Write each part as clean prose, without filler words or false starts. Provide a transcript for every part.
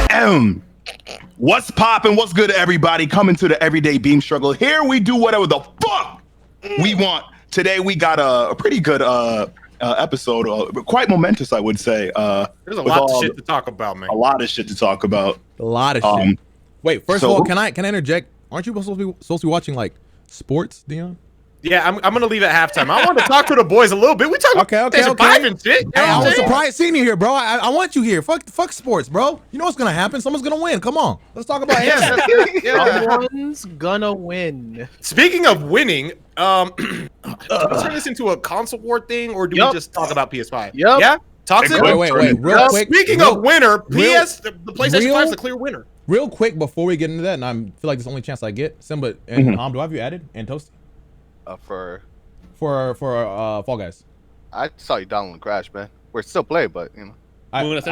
Ahem. What's poppin'? What's good, everybody? Coming to the Everyday Beam Struggle. Here we do whatever the fuck we want. Today we got a pretty good episode, quite momentous, I would say. There's a lot of shit to talk about, man. A lot of shit to talk about. A lot of shit. Wait, first of all, can I interject? Aren't you supposed to be watching like sports, Dion? Yeah, I'm gonna leave at halftime. I want to talk to the boys a little bit. We talk about PlayStation 5 and shit. Hey, I was surprised seeing you here, bro. I want you here. Fuck sports, bro. You know what's gonna happen? Someone's gonna win. Come on, let's talk about it. Someone's gonna win. Speaking of winning, let's turn this into a console war thing, or do we just talk about PS5? Yeah. Toxic. Wait, real quick. Speaking of winner, the PlayStation 5 is the clear winner. Real quick before we get into that, and I feel like it's the only chance I get. Simba and Hom, do I have you added? And Toastie? For Fall Guys. I saw you downloading Crash, man. We're still playing, but you know. I was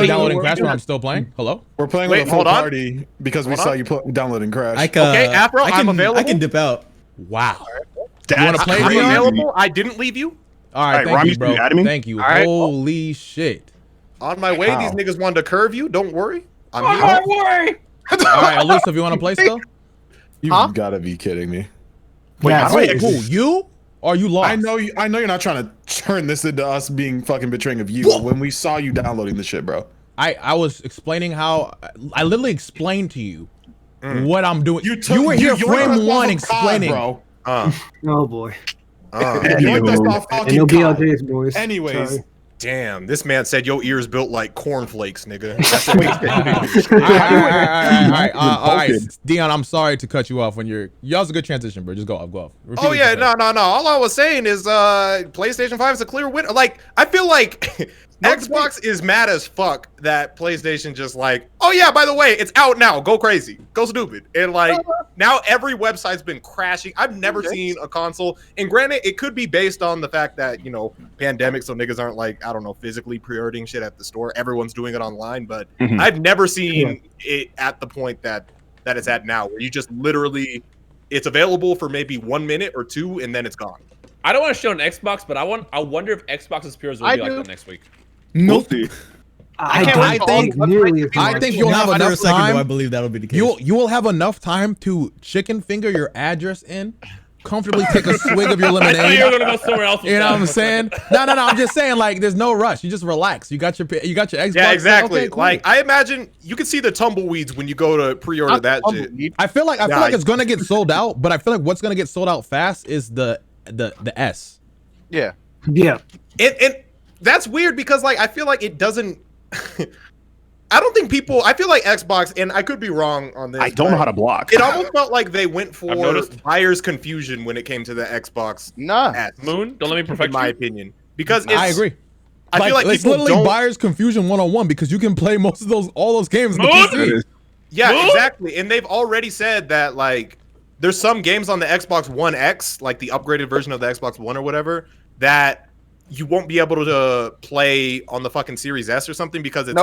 downloading Crash, but I'm still playing. Hello. We're playing with a full party because we saw you downloading Crash. Okay, Afro, I'm available. I can dip out. Wow. You want to play? I'm available. I didn't leave you. All right, thank you, bro. Thank you. Holy shit. On my way, these niggas wanted to curve you. Don't worry. I'm here. Don't worry. All right, Elusive, you want to play still? You gotta be kidding me. Wait, who? You? Or you lost? I know you're not trying to turn this into us being fucking betraying of you. When we saw you downloading the shit, bro. I was explaining how I literally explained to you what I'm doing. You were here frame one explaining. Bro. Oh boy. You us off fucking no BLJs, boys. Anyways. Sorry. Damn, this man said your ears built like cornflakes, nigga. All right. Dion, I'm sorry to cut you off when y'all's a good transition, bro. Just go off. Oh yeah, no. All I was saying is PlayStation 5 is a clear winner. Like, I feel like Xbox is mad as fuck that PlayStation just like, oh yeah, by the way, it's out now. Go crazy. Go stupid. And like now every website's been crashing. I've never seen a console. And granted, it could be based on the fact that, you know, pandemic, so niggas aren't like, I don't know, physically pre-ordering shit at the store. Everyone's doing it online, but I've never seen it at the point that it's at now, where you just literally, it's available for maybe 1 minute or two, and then it's gone. I don't want to show an Xbox, but I wonder if Xbox's peers will be like that next week. Nope. I think you'll have enough time. I believe that'll be the case. You will have enough time to chicken finger your address in, comfortably take a swig of your lemonade. I thought you were gonna go somewhere else. You know what I'm saying? No. I'm just saying, like, there's no rush. You just relax. You got your Xbox. Yeah, exactly. Okay, cool. Like, I imagine you can see the tumbleweeds when you go to pre-order that shit. I feel like it's gonna get sold out, but I feel like what's gonna get sold out fast is the S. Yeah. And that's weird because, like, I feel like it doesn't. I don't think people. I feel like Xbox, and I could be wrong on this. I don't know how to block. It almost felt like they went for buyer's confusion when it came to the Xbox. Nah. Moon, don't let me perfect my opinion, because I agree. I feel like it's literally buyer's confusion 101 because you can play most of all those games on the PC. Yeah, exactly. And they've already said that, like, there's some games on the Xbox One X, like the upgraded version of the Xbox One or whatever, that you won't be able to play on the fucking Series S or something because it's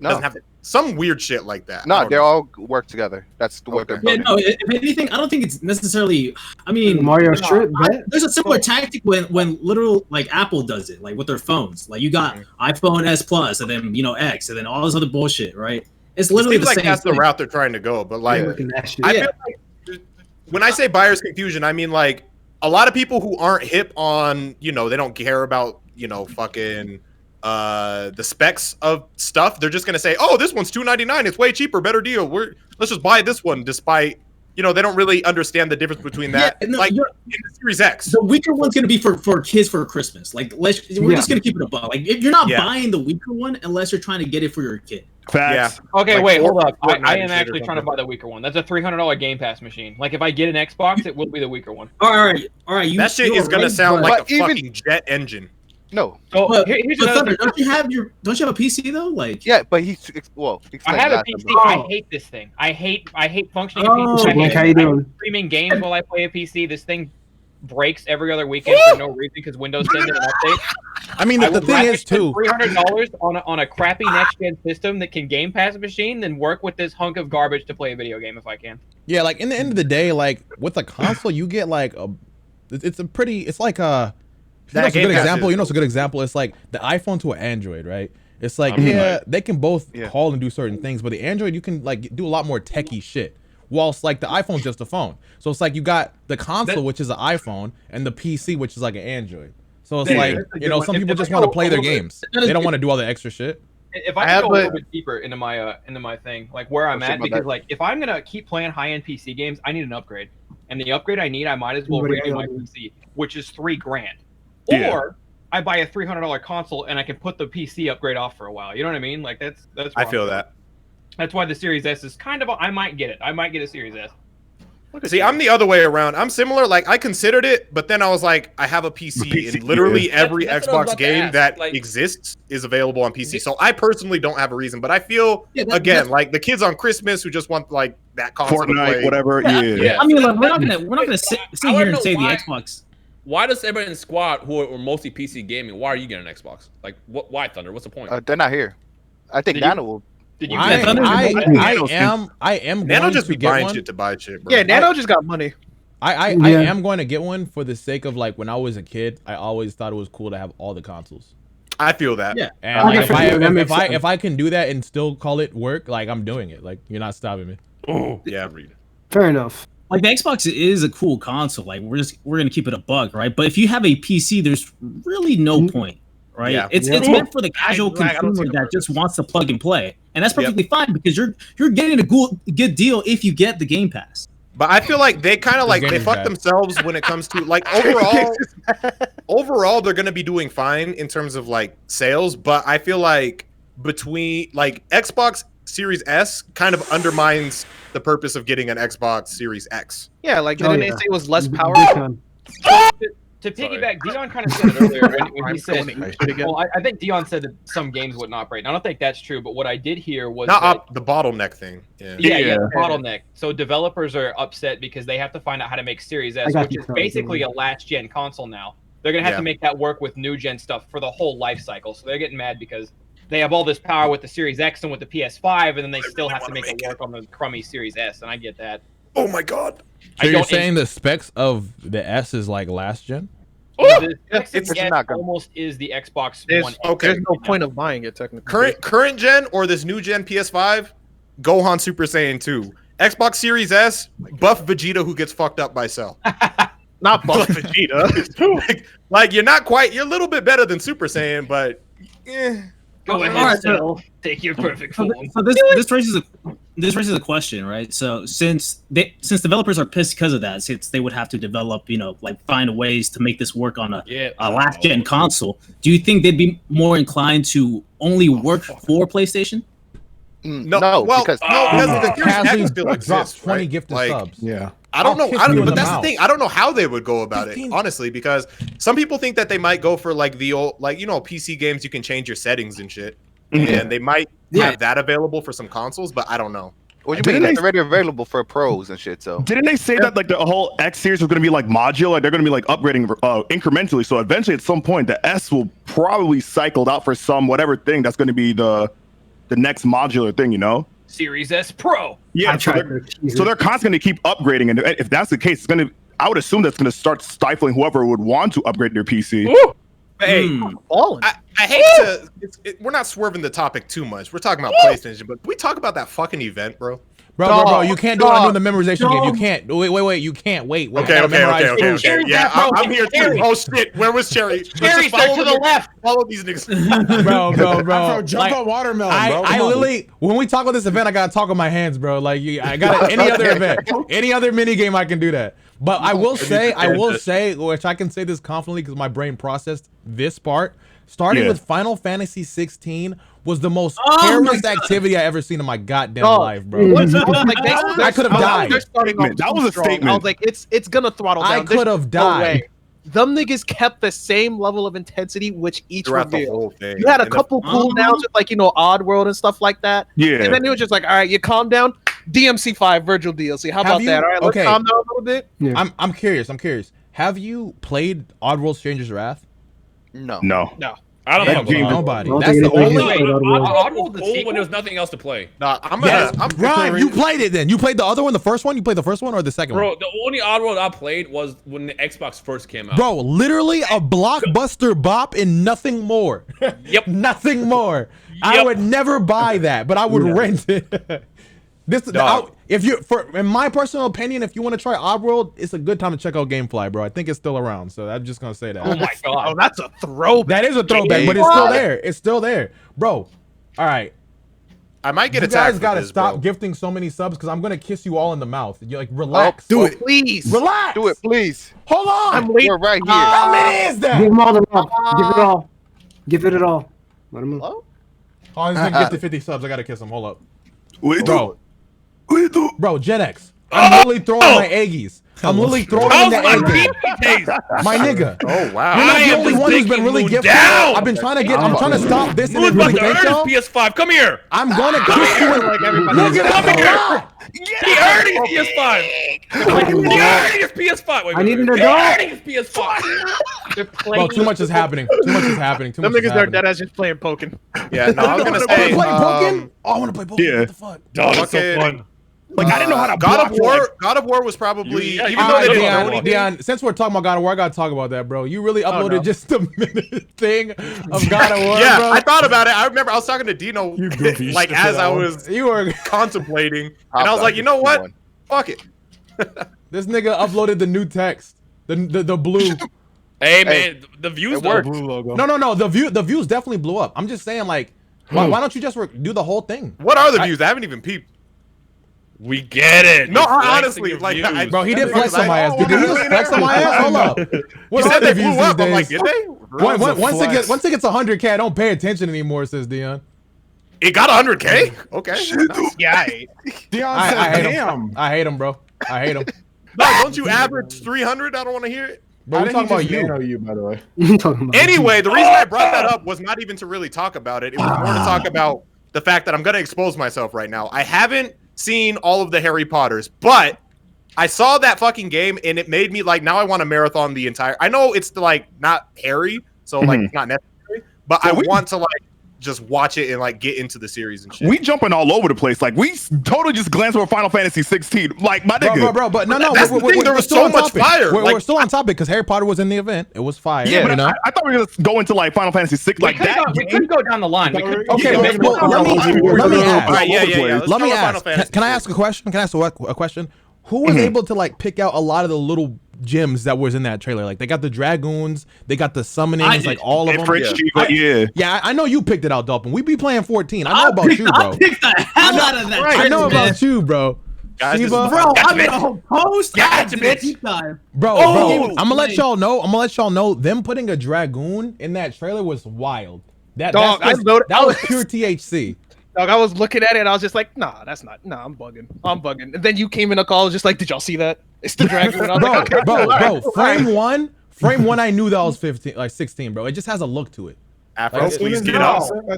doesn't have some weird shit like that. No, they all work together. That's the way they're building. Yeah, no, if anything, I don't think it's necessarily. I mean, Mario Strip. There's a similar tactic when literal like Apple does it, like with their phones. Like you got iPhone S Plus, and then X, and then all this other bullshit, right? It's literally the same. That's the route they're trying to go. But like, I feel like when I say buyer's confusion, I mean like a lot of people who aren't hip on, they don't care about, fucking the specs of stuff. They're just gonna say, oh, this one's $299, it's way cheaper, better deal. Let's just buy this one, despite they don't really understand the difference between that. Yeah, like in the Series X, the weaker one's gonna be for kids for Christmas. Like we're just gonna keep it above. Like if you're not buying the weaker one unless you're trying to get it for your kid. Facts. Yeah. Okay, like, wait, hold up. I am actually trying to buy the weaker one. That's a $300 Game Pass machine. Like if I get an Xbox, it will be the weaker one. All right. That shit is gonna sound like a fucking jet engine. No. Here's another don't you have a PC though? Like but I have a PC. I hate this thing. I hate functioning PC. How you doing? Streaming games while I play a PC. This thing breaks every other weekend for no reason because Windows sends an update. I mean, the thing is too, $300 on a crappy next gen system that can Game Pass a machine, then work with this hunk of garbage to play a video game if I can. Yeah, like in the end of the day, like with a console, you get like it's a good example. It's like the iPhone to an Android, right? It's like, I'm yeah, like- they can both Yeah. call and do certain things, but the Android, you can like do a lot more techie shit. Whilst like the iPhone's just a phone. So it's like you got the console, which is an iPhone, and the PC, which is like an Android. So it's Yeah, like, that's a you good know, one. some people If just I want to go play a their little bit- games. They don't want to do all the extra shit. If I I could have go a little a- bit deeper into my thing, like where I'm Oh, shit, at, my because bad. like if I'm gonna keep playing high-end PC games, I need an upgrade, and the upgrade I need, I might as well redo my PC, which is $3,000, Yeah. or I buy a $300 console and I can put the PC upgrade off for a while. You know what I mean? Like that's. I feel that. That's why the Series S is kind of. I might get it. I might get a Series S. See, I'm the other way around. I'm similar. Like I considered it, but then I was like, I have a PC, and literally yeah. every That's what I was Xbox about to game ask, that like- exists is available on PC. So I personally don't have a reason, but I feel Yeah, again like the kids on Christmas who just want like that console to Fortnite, play. whatever. Yeah, Yeah. I mean, like, we're not gonna sit I wanna here and know say why- the Xbox. Why does everybody in the squad who are mostly PC gaming? Why are you getting an Xbox? Like, why Thunder? What's the point? They're not here. I think Did you- Nano will. Did you? I am Nano going just to be get buying one. shit to buy shit, bro. Yeah, Nano just got money. I am going to get one for the sake of like when I was a kid, I always thought it was cool to have all the consoles. I feel that. Yeah. And like, Okay, if I can do that and still call it work, like I'm doing it. Like you're not stopping me. Yeah. Fair enough. Like the Xbox is a cool console. Like we're gonna keep it a bug, right? But if you have a PC, there's really no point, right? Yeah. It's meant for the casual I don't see consumer the that just wants to plug and play, and that's Yep. perfectly fine because you're getting a good deal if you get the Game Pass. But I feel like they kind of like they gaming fuck pad. themselves when it comes to like overall they're gonna be doing fine in terms of like sales. But I feel like between like Xbox Series S kind of undermines the purpose of getting an Xbox Series X. Yeah, like Oh, didn't yeah. they say it was less Big powerful? time. To piggyback, Dion kind of said it earlier when he said, again. well, I think Dion said that some games wouldn't operate. And I don't think that's true, but what I did hear was Not that, up the bottleneck thing. Yeah. yeah, bottleneck. So developers are upset because they have to find out how to make Series S, got which you, is sorry, basically a last gen console now. They're gonna have Yeah. to make that work with new gen stuff for the whole life cycle. So they're getting mad because they have all this power with the Series X and with the PS5, and then they still have to make it work on the crummy Series S. And I get that. Oh my god. So you're don't- saying the specs of the S is like last gen? The X It's S not gonna- almost is the Xbox There's, One. okay. there's no point of buying it technically. Current gen or this new gen PS5, Gohan Super Saiyan 2. Xbox Series S, buff Vegeta who gets fucked up by Cell. Not buff Vegeta. like you're not quite, you're a little bit better than Super Saiyan, but Go All ahead, right, Cell. Take your perfect So, form. so this raises a question, right? So since developers are pissed because of that, since they would have to develop, like find ways to make this work on a last gen console, do you think they'd be more inclined to only work for PlayStation? no, No, because the Series X Casually still drops exists, 20 right? gifted Like, subs. Yeah. I don't I'll know. kick I don't, you in but the that's mouth. the thing. I don't know how they would go about it, 15 honestly, because some people think that they might go for like the old, like PC games. You can change your settings and shit, and they might have that available for some consoles. But I don't know. what you Didn't mean? It's they- already available for pros and shit. So Didn't they say that like the whole X series was going to be like modular? Like they're going to be like upgrading incrementally. So eventually, at some point, the S will probably cycled out for some whatever thing that's going to be the next modular thing. You know? Series S Pro. Yeah. I So tried they're, to tease so it. they're constantly going to keep upgrading, and if that's the case, it's going to. I would assume that's going to start stifling whoever would want to upgrade their PC. But hey, Fallen. I hate to. We're not swerving the topic too much. We're talking about PlayStation, but can we talk about that fucking event, bro? Bro, you can't do it Dog. in the memorization game. You can't. Wait. You can't. Wait. Okay, I gotta memorize first. okay. Yeah, I'm here too. Oh shit, where was Cherry? Let's Cherry's just follow there to the them. left. Follow these niggas. Bro. Afro, jump Like, on watermelon, I bro. Come on. literally, when we talk about this event, I gotta talk with my hands, bro. Like, I got any other event, any other mini game, I can do that. But I will say, which I can say this confidently because my brain processed this part. Starting Yeah. with Final Fantasy 16 was the most Oh my terrorist God. activity I ever seen in my goddamn Dog. life, bro. Like, I could have died. They're starting off That too was a strong. I statement. was like, it's gonna throttle down. I could have died. Them niggas kept the same level of intensity which each Throughout the reveal. whole thing. You had a And the- couple cooldowns with like Odd World and stuff like that. Yeah. And then it was just like, all right, you calm down. DMC5 Virgil DLC. How about you- that? All right, let's okay. calm down a little bit. I'm curious. Have you played Oddworld Stranger's Wrath? no. I don't That know. game- Nobody. I don't That's think the anybody only has way. played Oddworld. Oddworld, the Cool when sequel? there was nothing else to play. Nah, I'm Yes, I'm Ryan, you picturing- played it then. You played the other one, the first one? You played the first one or the second Bro, one? the only Oddworld I played was when the Xbox first came out. Bro, literally a blockbuster bop and nothing more. Yep. Nothing more. I would never buy that, but I would rent it. If you, in my personal opinion, if you want to try Oddworld, it's a good time to check out GameFly, bro. I think it's still around, so I'm just gonna say that. Oh my god, Oh, that's a throwback. That is a throwback, but it's still there. It's still there, bro. All right, I might get you attacked. guys gotta this, stop bro. gifting so many subs because I'm gonna kiss you all in the mouth. You're like, relax. Do it. Please. Relax. Do it, please. Hold on. I'm waiting. We're right here. How many is that? Give them all the love. Give it all. Give it all. Let him know. Hello? Oh, he's gonna gifted 50 subs. I gotta kiss him. Hold up, Wait, bro. wait, Bro, Gen X. I'm literally throwing my eggies. I'm literally throwing in the egg. My nigga. Oh wow. You're not I the am only just one who's been taking really Moon gifted. down. I've been trying to get. I'm trying to stop this and Moon's it about really to thank earn y'all. his PS5. Come here. I'm gonna kiss you. Like everybody Nigga, Come that's a here. lot. He earned his PS5. He earned his PS5. Wait, I need an He adult. earned his PS5. they're playing. Bro, too much is happening. Too much is happening. Too Them much is niggas are happening. dead ass just playing Pokken. Yeah, no, I was gonna I say. wanna play Pokken. Oh, I want to play Pokken. Yeah. What the fuck? Dog, that's so Fucking- fun. Like I didn't know how to God of block, War. like- God of War was probably Yeah, even you though know they they didn't don't know know anything. Dion, since we're talking about God of War, I gotta talk about that, bro. You really uploaded no. just a minute thing of God of War, Yeah, bro. I thought about it. I remember I was talking to Dino You goofy like shit for as that I one. was You were contemplating, and I was like, you know what? Fuck it. this nigga uploaded the new text, the blue. Hey man, the views It though. worked. Blue logo. No, the views definitely blew up. I'm just saying, like, why don't you just do the whole thing? What are the views? I haven't even peeped. We get it. No, You're flexing honestly, your like, views. Bro, he did Because flex on my I- ass. Did he just flex on my ass? Hold up. He What said are they the views blew these up. I'm like, days? did they? Once it gets 100K, I don't pay attention anymore, says Dion. It got 100K. Okay. Yeah, I ate. Dion I said, hate him. damn. I hate him, bro. I hate him. No, don't you average 300? I don't want to hear it. Bro, How we did talking he about just you. nano you, by the way. You talking about? Anyway, the reason I brought that up was not even to really talk about it. It was more to talk about the fact that I'm going to expose myself right now. I haven't seen all of the Harry Potters, but I saw that fucking game and it made me like, now I want to marathon the entire. I know it's like not Harry, so like not necessary, but I want to like just watch it and like get into the series and shit. We jumping all over the place. Like we totally just glanced over Final Fantasy 16. Like my nigga. Bro, but no, That's the thing, there was still so on much topic. fire, We're like- still on topic because Harry Potter was in the event. It was fire. Yeah, but you know. I thought we were gonna go into like Final Fantasy 6 like that. We could go down the line. We could, Okay, yeah, well, let me ask. All right, yeah. Let's Let me cover Final ask. Fantasy Can I VI. ask a question? Can I ask a question? Who was able to like pick out a lot of the little gems that was in that trailer? Like they got the dragoons, they got the summonings, like all of them. French Chico, yeah. Yeah, I know you picked it out, Dolphin. We be playing 14. I know about you, bro. I picked the hell out of that. I know man. about you, bro. Guys, this is Shiva, Bro, Gotcha, I made a whole post. Gotcha, I did a bitch. deep dive. bro. I'm gonna let Nice. y'all know. I'm gonna let y'all know. Them putting a dragoon in that trailer was wild. Dog, That I was was- pure THC. Dog, I was looking at it and I was just like, nah, that's not. Nah, I'm bugging. And then you came in the call, I was just like, did y'all see that? It's the dragon. And I was like, okay, Bro, frame one, I knew that was 15, like 16, bro. It just has a look to it. Afro, Like, As soon please as get I up. saw I the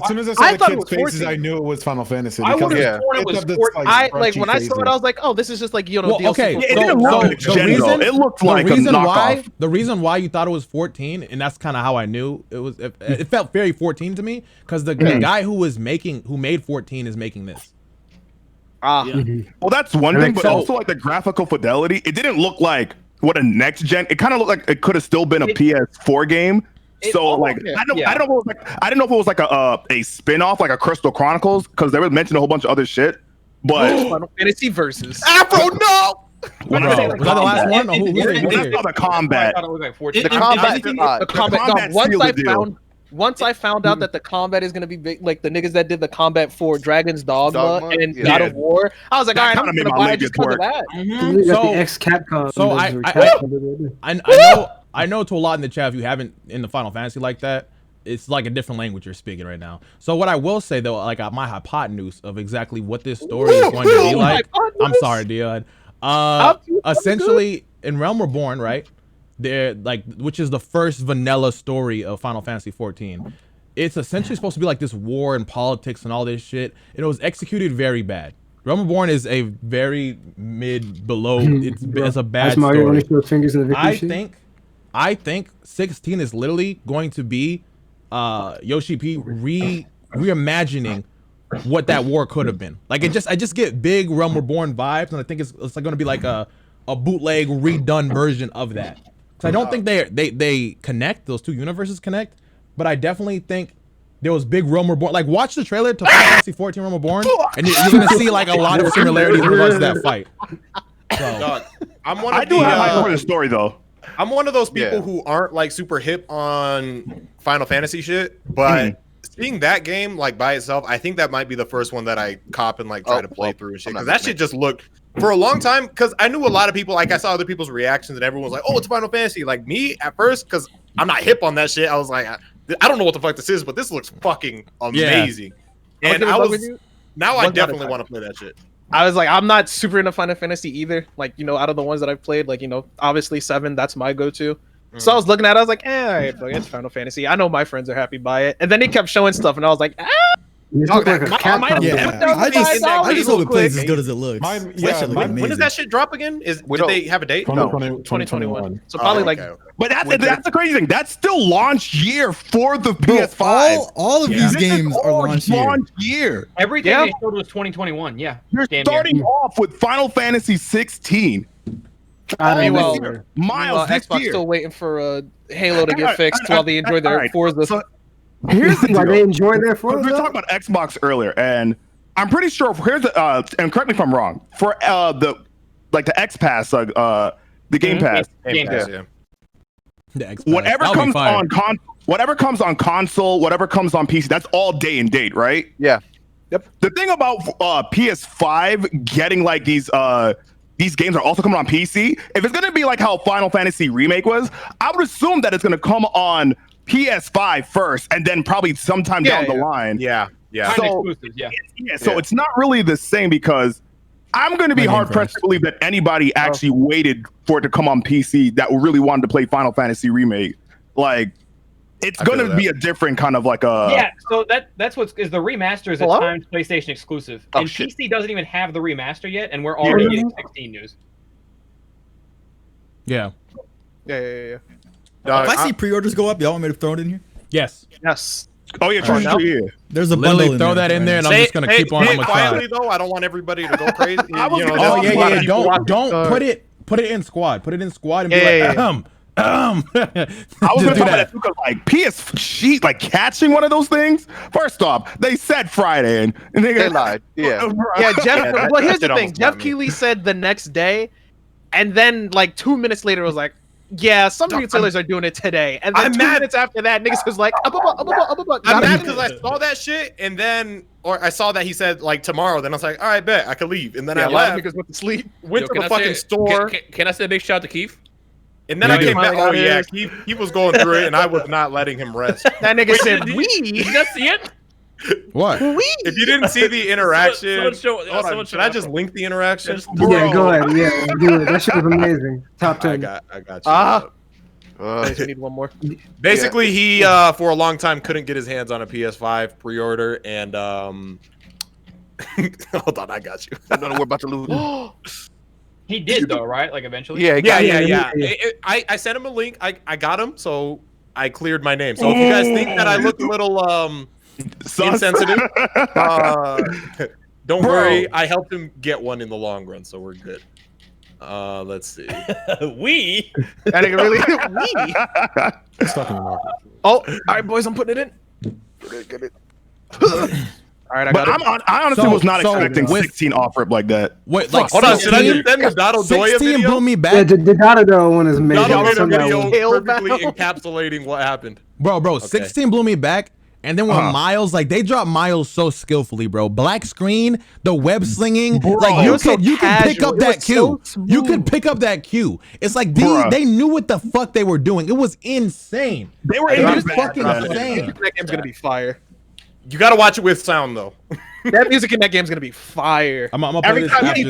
thought it kids' was faces, 14. I knew it was Final Fantasy. I would because have sworn it it's was of this, 14. like, when I crunchy saw it, I was like, oh, this is just like Well, DLC okay, for- It didn't look like the Gen, though. reason It looked the like a reason why knockoff. the reason why you thought it was 14, and that's kind of how I knew it was. It felt very 14 to me because the guy who made 14 is making this. Well, that's one That thing, makes but sense. also like the graphical fidelity. It didn't look like what a next gen. It kind of looked like it could have still been a PS4 game. So like I don't know if it was like I didn't know if it was like a spin-off like a Crystal Chronicles because they were mentioning a whole bunch of other shit. But Final Fantasy versus. Afro, no. when Bro, I saw was that the last one? Or who's when I saw the combat, I thought it was like 14. It- The combat everything- is The combat. combat Dog, sealed the deal. once I found out that the combat is gonna be big, like the niggas that did the combat for Dragon's Dogma, Dogma? and Yeah. God of War, I was like, That all right, I'm kinda made gonna my buy it leg just get because of work. that. You got So- the ex Capcom. so those I- were I- Capcom. I know to a lot in the chat if you haven't in the Final Fantasy like that, it's like a different language you're speaking right now. So what I will say though, like my hypotenuse of exactly what this story is going to be like. I'm sorry, Dion. Essentially, in Realm Reborn, right? They're like, which is the first vanilla story of Final Fantasy 14. It's essentially supposed to be like this war and politics and all this shit. And it was executed very bad. Realm Reborn is a very below. It's a bad That's Mario story. running through his fingers in the victory shit. I think 16 is literally going to be Yoshi P reimagining what that war could have been. Like I just get big Realm Reborn vibes, and I think it's like going to be like a bootleg redone version of that. Because I don't think they connect, those two universes connect, but I definitely think there was big Realm Reborn. Like, watch the trailer to Final Fantasy 14 Realm Reborn, and you're gonna see like a lot of similarities in regards to that fight. So, Dog, I'm one of I do have high for the story though. I'm one of those people Yeah. who aren't like super hip on Final Fantasy shit, but seeing that game like by itself, I think that might be the first one that I cop and like try to play through and shit. I'm not Because that missing shit just looked for a long time. Because I knew a lot of people, like I saw other people's reactions, and everyone was like, "Oh, it's Final Fantasy." Like me at first, because I'm not hip on that shit. I was like, I don't know what the fuck this is, but this looks fucking amazing. And I was now I definitely want to play that shit. I was like, I'm not super into Final Fantasy either. Like, you know, out of the ones that I've played, like, you know, obviously 7, that's my go-to. So I was looking at it, I was like, all right, fuck, it's Final Fantasy. I know my friends are happy by it. And then he kept showing stuff, and I was like, You look like a cat puppy. I just hope it plays as good as it looks. When does that shit drop again? Did they have a date? 2021. So probably like. But that's the crazy thing. That's still launch year for the PS5. All of these games are launch year. Everything they showed was 2021. Yeah. You're starting off with Final Fantasy 16. Meanwhile, Miles, Xbox still waiting for Halo to get fixed while they enjoy their Forza. So here's the deal. They enjoy their Forza. We were talking about Xbox earlier, and I'm pretty sure here's the and correct me if I'm wrong. For the X Pass, the Game Pass, yeah. the Xbox. Whatever That'll be comes fire. on whatever comes on console, whatever comes on PC, that's all day and date, right? Yeah. Yep. The thing about PS5 getting like these games are also coming on PC. If it's gonna be like how Final Fantasy Remake was, I would assume that it's gonna come on PS5 first, and then probably sometime down the line. Yeah. So it's not really the same, because I'm going to be hard pressed to believe that anybody actually waited for it to come on PC that really wanted to play Final Fantasy Remake. Like, it's going to be a different kind of like a. Yeah, so that's what's is the remaster is at times PlayStation exclusive, and PC doesn't even have the remaster yet, and we're already getting 16 news. Yeah. Yeah. If I see pre-orders go up, y'all want me to throw it in here? Yes. Oh yeah, true. There's a Literally bundle. throw that in there, and I'm just gonna keep on. I'm quietly though. I don't want everybody to go crazy. Don't put it in squad. Put it in squad and be like, I was gonna talk about that too, because like PS like catching one of those things. First off, they said Friday, and they lied. Yeah. Jeff. Well, here's the thing. Jeff Keighley said the next day, and then like 2 minutes later was like, yeah, some retailers are doing it today. And then 2 minutes after that, niggas was like, I'm mad because I saw that shit, and then I saw that he said like tomorrow. Then I was like, all right, bet I could leave. And then I left. Niggas went to sleep. Went to the fucking store. Can I say a big shout out to Keith? And then I came back. Oh yeah, he was going through it, and I was not letting him rest. That nigga said, Did you not see it? What? If you didn't see the interaction, someone should I just link the interaction? Yeah, go ahead. Yeah, do it. That shit was amazing. Top 10. I got you. I need one more. Basically, he for a long time couldn't get his hands on a PS5 pre-order, and hold on, I got you. I don't know we're about to lose. He did though, right? Like eventually. Yeah. I sent him a link. I got him, so I cleared my name. So if you guys think that I look a little insensitive, don't worry. I helped him get one in the long run, so we're good. Let's see. That nigga really we. Stuck in the market. Oh, all right, boys, I'm putting it in. Get it. All right, I got it. I honestly was not expecting 16 off rip like that. Wait, like hold on, should I just send the Dotto Doya 16 video? blew me Yeah, back. the Dotto one is amazing. Dotto made a Some video that perfectly encapsulating what happened. Bro, 16 blew me back. And then with Miles, like they dropped Miles so skillfully, bro. Black screen, the web slinging, like you can pick up that Q. You could pick up that Q. It's like they knew what the fuck they were doing. It was insane. They were fucking insane. That game's gonna be fire. You gotta watch it with sound though. That music in that game's gonna be fire. I'm gonna play this after this.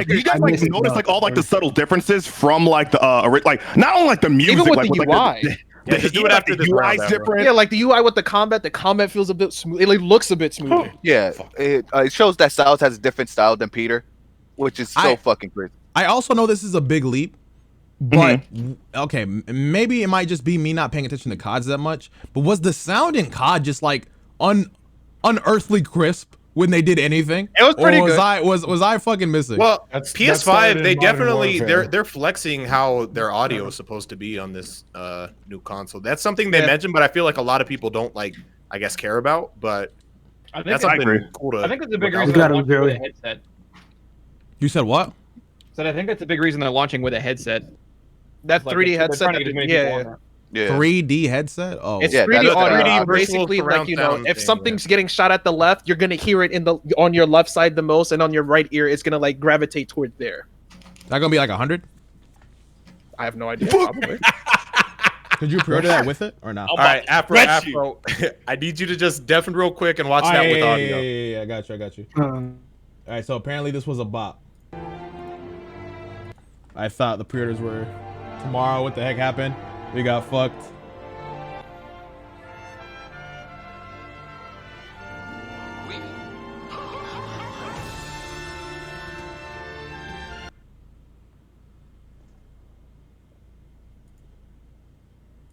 You guys like notice like all like the subtle differences from like the like not only like the music, even with like the UI. Just do it after this round, UI's different. Yeah, like the UI with the combat feels a bit smooth. It like looks a bit smoother. Yeah, it shows that Styles has a different style than Peter, which is so fucking crazy. I also know this is a big leap, but okay, maybe it might just be me not paying attention to CODs that much. But was the sound in COD just like unearthly crisp when they did anything? It was pretty good. Was I fucking missing? Well, That's PS5 they Modern definitely Warfare. they're flexing how their audio is supposed to be on this new console. That's something they mentioned, but I feel like a lot of people don't like. I guess, care about. But I think that's I something agree. cool to. I think that's a big look out reason for. they're launching with a headset. You said what? So I think that's a big reason they're launching with a headset. That Like, 3D they're headset. trying to get as many people on there. Yeah. 3D headset? Oh. It's Yeah, 3D that's audio. 3D Basically, virtual like, you know, surround if thing, something's getting shot at the left, you're gonna hear it on your left side the most, and on your right ear, it's gonna like gravitate toward there. That gonna be like 100? I have no idea. Probably. Could you pre-order that with it or not? All right, Afro. I need you to just deafen real quick and watch that with audio. Yeah, I got you. All right, so apparently this was a bot. I thought the pre-orders were tomorrow. What the heck happened? We got fucked.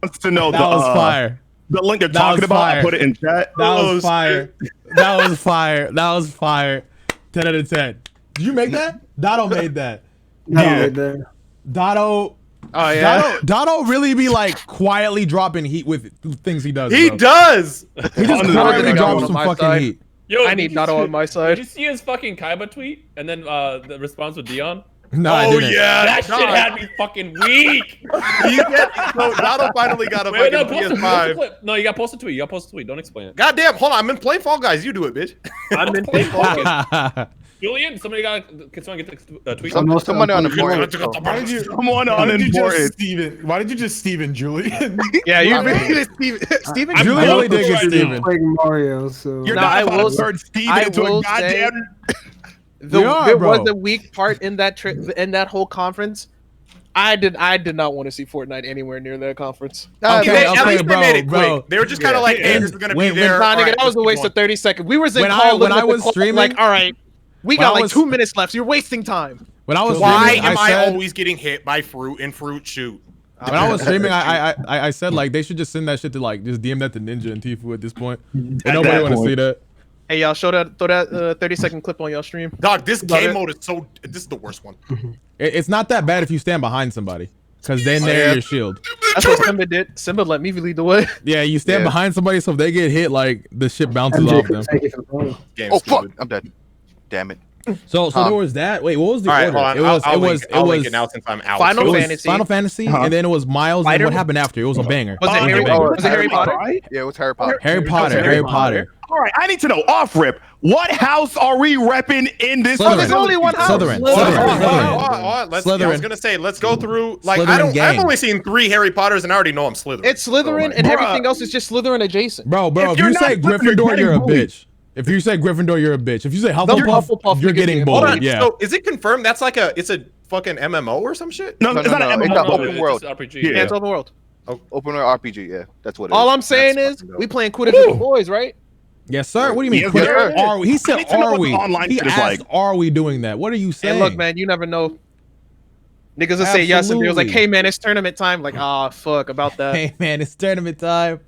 Wants to know That was fire. the link you're That talking was about. fire. I put it in chat. That was fire. That was fire. That was fire. 10 out of 10. Did you make that? Dotto made that. No, Dotto. Oh yeah. Dotto really be like quietly dropping heat with things he does. He bro. does. He just Dotto quietly got drops one on some my fucking side. heat. Yo, I need Nato on my Did side. you see his fucking Kaiba tweet and then the response with Dion? No, I Oh didn't. yeah, That shit had me fucking weak. So Nato finally got a Wait, fucking no, post a PS5. clip. No, you got to post a tweet. You got to post a tweet. Don't explain it. Goddamn, hold on. I'm in play Fall Guys. You do it, bitch. I'm in fucking Julian. Somebody got. Can someone get the tweet? Someone on the board. Why did you? Someone Why did you just unimportant. Steven? Why did you just Steven Julian? Yeah, you really Steven. Julian really did get Steven. playing Mario, so You're No, not I about will- to turn Steven I into a will goddamn. are, There bro. was a weak part in that in that whole conference. I did not want to see Fortnite anywhere near that conference. Okay, At least bro, they made it bro. quick. They were just kind of like, hey, this is gonna be there. Nah, All nigga, right, that was a let's waste keep of 30 seconds. We was in When call. I looking at was the call, streaming- like, all right, we when got I like was- 2 minutes left. So you're wasting time. When I was Why streaming, am I said, always getting hit by fruit and fruit shoot? when I was streaming, I said like they should just send that shit to like just DM that to Ninja and Tifu at this point. And At nobody that want to point. see that. Hey, y'all, throw that 30-second clip on y'all stream. Dog, this Love game it. mode is so. This is the worst one. It's not that bad if you stand behind somebody, because then they're your shield. That's what Simba did. Simba let me lead the way. Yeah, you stand Yeah. behind somebody, so if they get hit, like the shit bounces MJ off could them. take it from home. Game's Oh fuck! stupid. I'm dead. Damn it. So there was that. Wait, what was the All right, order? hold on. It was I'll link it now since I'm out. Final it was Fantasy. Final Fantasy, and then it was Miles. And Spider- what happened after? It was a banger. Was it It was a Harry? banger. Was it Harry Potter? Yeah, it was Harry Potter. Harry Potter. Harry Potter. All right, I need to know off rip. What house are we repping in this? Slytherin. There's only one house. Slytherin. Hold on, hold on, Slytherin. hold on, hold on. Let's, yeah, I was Slytherin. gonna say, let's go through. Like, Slytherin I've gang. only seen 3 Harry Potters, and I already know I'm Slytherin. It's Slytherin, and Bruh. everything else is just Slytherin adjacent. Bro, If if you're you not say Slytherin, Gryffindor, you're a bullied. bitch. If you say Gryffindor, you're a bitch. If you say The Hufflepuff, Hufflepuff, you're you're getting getting Hold bullied. on. Yeah. So, is it confirmed that's like it's a fucking MMO or some shit? No, No, it's no, not no, an it's MMO. not open world. It's RPG. Yeah. Yeah, it's open world. Open world RPG. Yeah, that's what it is. All I'm saying That's is, fucking dope. we playing Quidditch with the boys, right? Yes, sir. What do you mean? Yes, Quick? sir. Are we? He I said, need to know "Are what we?" the online He shit is asked, like. "Are we doing that?" What are you saying? Hey, look, man, you never know. Niggas will say yes, and they was like, Absolutely. "Hey, man, it's tournament time." Like, ah, fuck about that. Hey, man, it's tournament time,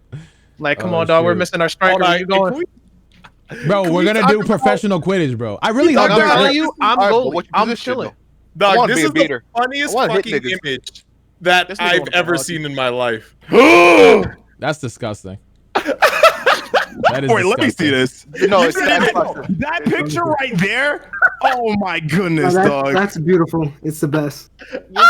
Like, come Oh, on, dog, we're shit. missing our striker. Hold Where on, you going? bro. We're we gonna talk do about- professional Quidditch, bro. I really hope Dog, I'm they're. telling you, I'm All right, but goalie. what I'm position, chilling. though? I Dog, wanna this be a is beater. the funniest I wanna hit fucking niggas. image that This nigga I've wanna play ever hockey. seen in my life. That's disgusting. That is Wait, let me see disgusting. this. No, You it's see that picture right there? Oh my No, goodness, dog. that's beautiful. It's the best.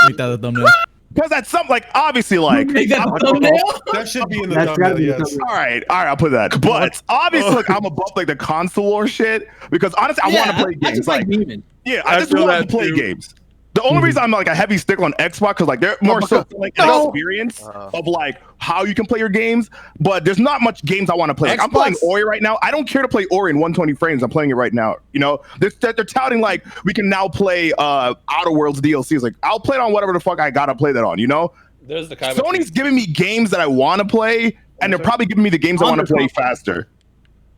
Make that a thumbnail. Because that's something like obviously like. Make that a thumbnail? That should be in the That's gotta thumbnail. be the Yes. thumbnail. All right, I'll put that. But obviously, like, I'm above like the console war shit because honestly, I want to play I games. just like memeing. Yeah, I I just feel want to that play too. games. The only reason I'm like a heavy stick on Xbox because like they're more so like an experience of like how you can play your games, but there's not much games I want to play. Like, I'm playing Xbox- Ori right now. I don't care to play Ori in 120 frames. I'm playing it right now. You know, they're touting like we can now play Outer Worlds DLCs. Like I'll play it on whatever the fuck I gotta play that on. You know, There's the Kaiba Sony's tweet. giving me games that I want to play, and they're probably giving me the games I want to play faster.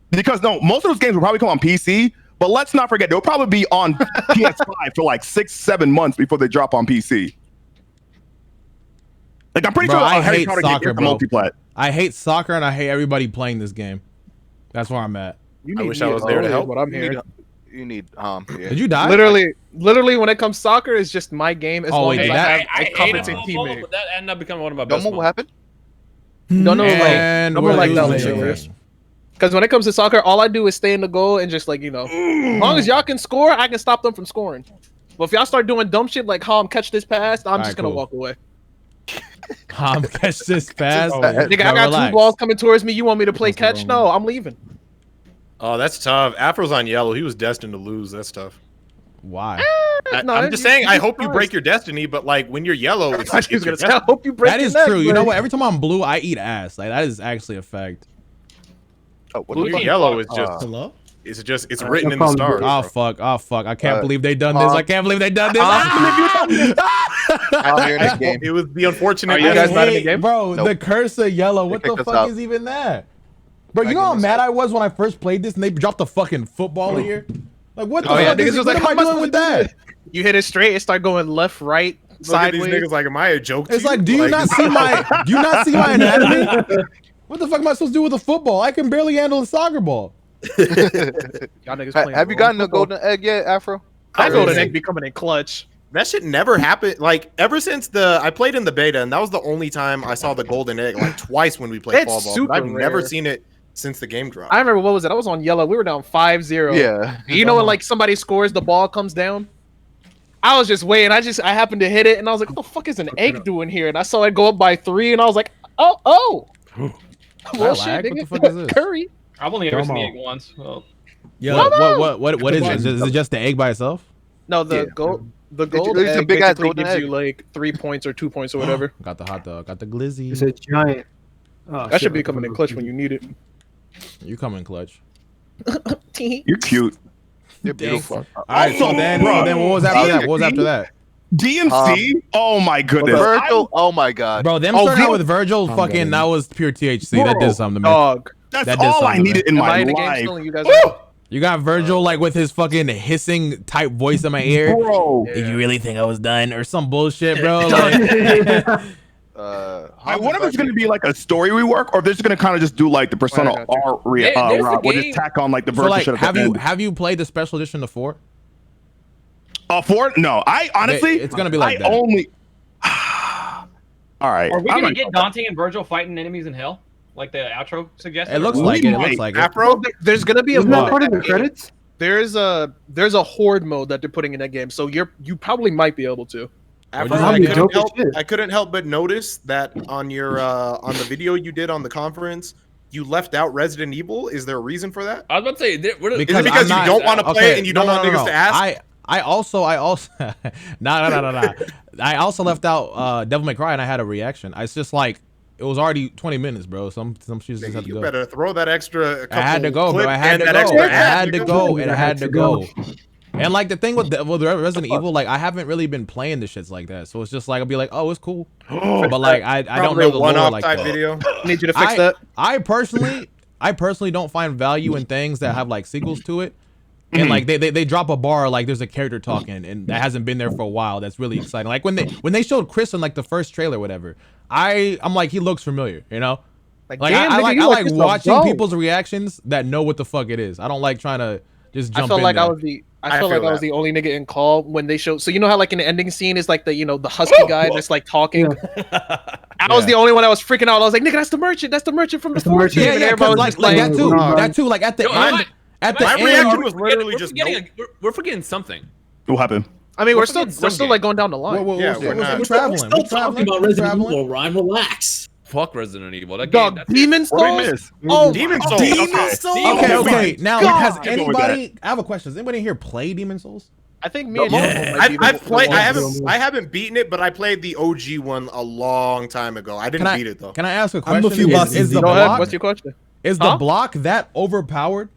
Because no, most of those games will probably come on PC. But let's not forget, they'll probably be on PS5 for like 6-7 months before they drop on PC. Like I'm pretty Bro, sure I Harry hate Potter soccer, game bro. multiplat. I hate soccer and I hate everybody playing this game. That's where I'm at. I wish I was there to help. What I'm You hearing. need, you need yeah. Did you die? Literally, when it comes soccer, it's just my game as Oh, long wait, as did I that- have a hated competent Domo, teammate. but that ended up becoming one of my best. Domo, what happened? No, no, like, And no we're more like that. losing. Like, Because when it comes to soccer, all I do is stay in the goal and just like, as long as y'all can score, I can stop them from scoring. But if y'all start doing dumb shit like Hom catch this pass, I'm just gonna walk away. Hom catch this pass. Nigga, I got 2 balls coming towards me. You want me to play catch? No, I'm leaving. Oh, that's tough. Afro's on yellow. He was destined to lose. That's tough. Why? I'm just saying. I hope you break your destiny, but like when you're yellow, it's I hope you break. That is true. You know what? Every time I'm blue, I eat ass. Like that is actually a fact. Oh, what blue yellow is just. Hello? It's written in the stars. Oh fuck! Oh fuck! I can't believe they done this. I can't believe they done this. I'm here in this game. It was the unfortunate. Are you guys not in the game, bro? Nope. The curse of yellow. What They the kicked us fuck out. is even that? Bro, you know how mad I was when I first played this and they dropped the fucking football here? Like what the fuck is niggas was what like, am I doing with that? You hit it straight, it start going left, right, Look at sideways. these niggas like, am I a joke? It's like, do you not see my anatomy? What the fuck am I supposed to do with a football? I can barely handle a soccer ball. Y'all niggas playing Have you gotten the golden egg yet, Afro? I golden egg be coming in clutch. That shit never happened. Like ever since I played in the beta, and that was the only time I saw the golden egg. Like twice when we played It's fall ball. super But I've never rare. seen it since the game dropped. I remember, what was it? I was on yellow. We were down 5-0. Yeah. You know when like somebody scores, the ball comes down? I was just waiting. I happened to hit it, and I was like, what the fuck is an egg doing here? And I saw it go up by 3, and I was like, oh. Well, shit, lag? What nigga. the fuck is this? Curry. I've only ever seen the egg once. Well, What is it? Is it just the egg by itself? No, the gold. The gold It's a egg big ass basically golden gives egg. you like 3 points or 2 points or whatever. Got the hot dog. Got the glizzy. It's a giant. Oh, That should shit. be coming in clutch when you need it. You coming clutch? You're cute. You're beautiful. All right. So then what was after that? What was after that? DMC. Oh my goodness. Virgil. Oh my god. Bro, them starting out with Virgil, fucking, that was pure THC. That did something to me. Dog. That's That did all I something, needed man. in Am I my in the game life. still and you guys Woo! You got Virgil like with his fucking hissing type voice in my ear. Bro. Did you really think I was done or some bullshit, bro? Like, I wonder if it's going to be like a story rework or if they're just going to kind of just do like the Persona Right, I got R There's a route. We'll just game- tack on like the so Virgil like, shit at the end. have you played the special edition of 4? 4? No, I honestly, It's gonna be like I that. only. All right. are we I'm gonna like- get Dante and Virgil fighting enemies in hell, like the outro suggested? It looks We like it. It might. looks like it. Afro. There's gonna be a Isn't that mode. part of the credits? There's a horde mode that they're putting in that game, so you probably might be able to. Afro, That'd be dope as shit. I couldn't help but notice that on your on the video you did on the conference, you left out Resident Evil. Is there a reason for that? I was about to say, Is it I'm because you not- don't want to play okay, it and you don't want niggas to ask? I also no. I also left out Devil May Cry and I had a reaction. It's just like it was already 20 minutes, bro. Some shit just had to You go. better throw that extra. I had to go, bro. clip I had and to that go. extra It had to ad, go. nigga. It had to go. And like the thing with the Resident Evil, like I haven't really been playing the shits like that, so it's just like I'll be like, oh, it's cool, but like I don't Probably know a the one-off lore like type that. video. Need you to fix that. I personally don't find value in things that have like sequels to it. And like they drop a bar like there's a character talking and that hasn't been there for a while. That's really exciting. Like when they showed Chris in like the first trailer, or whatever. I'm like he looks familiar, you know. Like damn, I nigga, like you I like this a watching bro. people's reactions that know what the fuck it is. I don't like trying to just jump I felt in like there. I was the I felt like feel I was that. the only nigga in call when they showed. So you know how like in the ending scene is like the the husky guy that's like talking. I was the only one that was freaking out. I was like, nigga, that's the merchant. That's the merchant from the the fourth merchant. game. yeah, And yeah, everybody 'cause was like, just like, that too. Like at the Yo, end, at the my end, reaction was literally we're just forgetting, we're forgetting something. What happened? I mean, we're We're still forgetting some like going down the line. Yeah, we're not. we're traveling. We're We're still talking traveling. about We're Resident traveling. Evil, Ryan. Relax. Fuck Resident Evil. That Dog, game. That's Demon What did we Souls. miss? Oh, Demon my Souls. God. Okay. Okay. Now, God. has Get over anybody? I have a question. Does anybody here play Demon Souls? I think me and Domo might be I've the played. ones. I haven't beaten it, but I played the OG one a long time ago. I didn't beat it though. Can I ask a I'm a question? few bosses Is the deep. Go ahead. block? What's your question? Is the block that overpowered?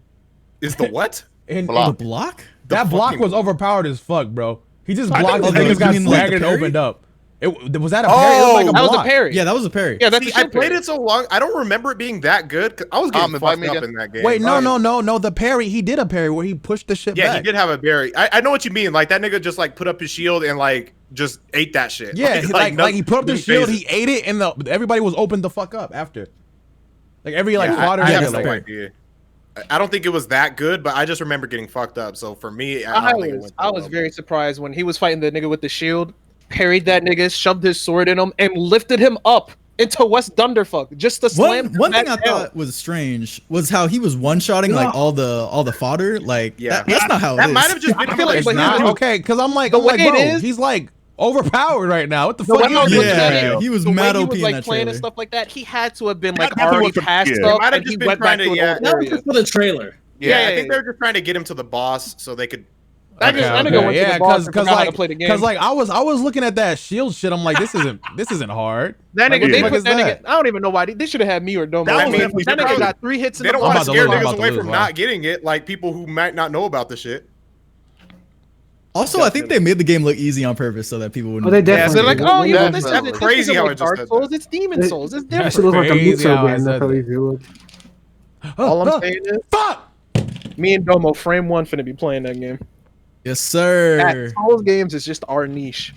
Is the what? In The block? that block fucking- was overpowered as fuck, bro. He just I blocked think and the niggas got niggas mean, like, staggered and the parry? opened up. Was that a parry? It was like a That was a block. parry. Yeah, that was a parry. Yeah, that's See, the I shit played parry. it so long. I don't remember it being that good. 'Cause I was getting if I fucked may up get- in that game. Wait, no. The parry. He did a parry where he pushed the shit Yeah, back. he did have a berry. I know what you mean. Like that nigga just like put up his shield and like just ate that shit. Yeah, like he put up the didn't shield, phase he ate it, and everybody was opened the fuck up after. Like every like Yeah, fodder. I nigga, have no like, idea. I don't think it was that good, but I just remember getting fucked up. So for me, I don't think it went that I was well. very surprised when he was fighting the nigga with the shield, parried that nigga, shoved his sword in him, and lifted him up into West Dunderfuck. Just to slam. One thing I thought was strange was how he was one-shotting like all the fodder. Like that's not how it is. That might have just been It's not okay because I'm like, bro, he's like overpowered right now. What the fuck? He was mad OP in that playing trailer. and stuff like that. He had to have been like already past stuff. Might have and just he been went back trying to to, an old area. For the trailer. Yeah, I think they were just trying to get him to the boss so they could. I because like I was looking at that shield shit. I'm like, this isn't hard. That Like, nigga, they what put the fuck that is nigga. I don't even know why they should have had me or Domo. That That nigga got 3 hits in They the don't want to scare I'm niggas about to away lose, from wow. not getting it, like people who might not know about the shit. Also, I think they made the game look easy on purpose so that people wouldn't. Oh, they definitely. So like, oh, you know, this Definitely. is Crazy how like it just Dark said Souls. It's Demon Souls. It's That different. shit look like a Crazy Muso how I game. said That's how that. they do it. All I'm saying is, Fuck. me and Domo frame 1 finna be playing that game. Yes, sir. Souls games is just our niche.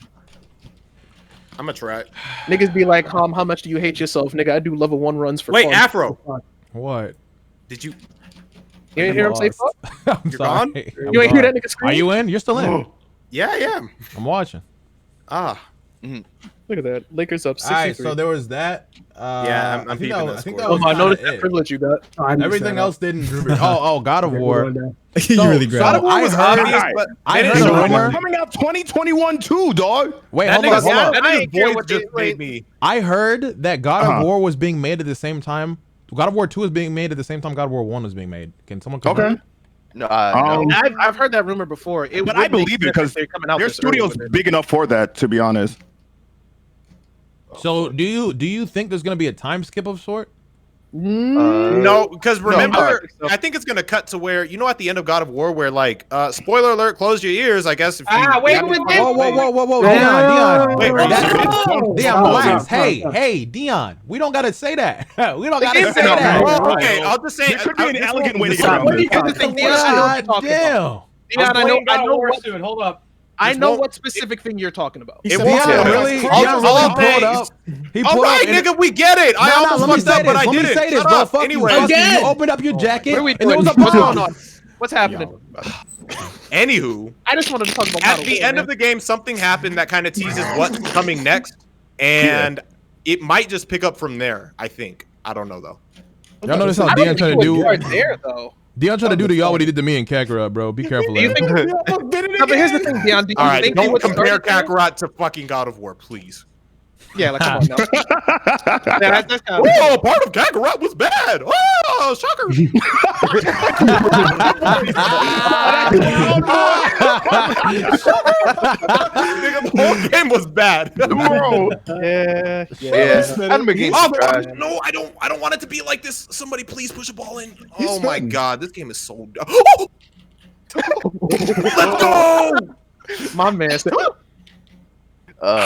I'm gonna try it. Niggas be like, how much do you hate yourself, nigga? I do level 1 runs for Wait, fun. Afro. What? Did you? You ain't hear him say fuck? I'm You're sorry. gone? I'm You ain't hear that gone. nigga scream? Are you in? You're still in. Yeah, yeah. I'm watching. Ah. Look at that. Lakers up 63. All right, so there was that. Yeah, I'm I think peeping that that I think score. that was I noticed kinda that it. privilege you got. Oh, I missed Everything that. else didn't. Oh, God of War. You really grabbed. God of War I was heard- obvious, but I they heard didn't a show rumor. it. Coming out 2021 too, dog. Wait, That hold on, hold nigga's on. I didn't care voice what just they- made me. I heard that God of Uh-huh. War was being made at the same time. God of War 2 was being made at the same time God of War 1 was being made. Can someone confirm? Okay. No, I've heard that rumor before. It But would I believe make it sense if because they're coming out their this early studio's with it. big enough for that, to be honest. So do you think there's gonna be a time skip of sort? No, because remember, no. I think it's gonna cut to where at the end of God of War, where like, spoiler alert, close your ears. I guess if you wait, haven't- Whoa, Yeah. Dion. Wait, are you serious? Dion, relax. Stop, Hey, stop. hey, Dion. We don't gotta say that. We don't gotta say No, that. well, okay, I'll just say There could be an this elegant won't- way to this get around won't- this. Here's the thing, Dion, I know what you're God talking about. damn. Dion, I know what soon. Hold up. I This know won't- what specific thing you're talking about. It Dion won't. really, All Dion really I'm saying pulled up. is- He All pulled right, up. and- nigga, we get it. I No, almost let me fucked say up, but this. I Let me did say it. this, Shut bro. up. Fuck you. Anyway, Fuck you. Again. You opened up your jacket, What are we and there doing? was a What's bomb. going on? What's happening? anywho, I just wanted to talk about at God the War, end man. of the game, something happened that kind of teases what's coming next, and it might just pick up from there. I think. I don't know though. Y'all notice how I don't Dion think tried you to were do? right there though. Dion tried to do to y'all what he did to me and Kakarot, bro. Be careful. Do you There. think? No, but here's the thing, Dion. Do you All right, think don't you would compare start there? Kakarot to fucking God of War, please. Yeah, like come on now. Yeah, that's kind of. Oh, part of Kakarot was bad. Oh, shocker. Nigga, the whole game was bad. Bro. Yeah. Adam McGee's Oh, trash. no, I don't want it to be like this. Somebody please push a ball in. He's Oh my spitting. god, this game is so oh! Let's go! My man. All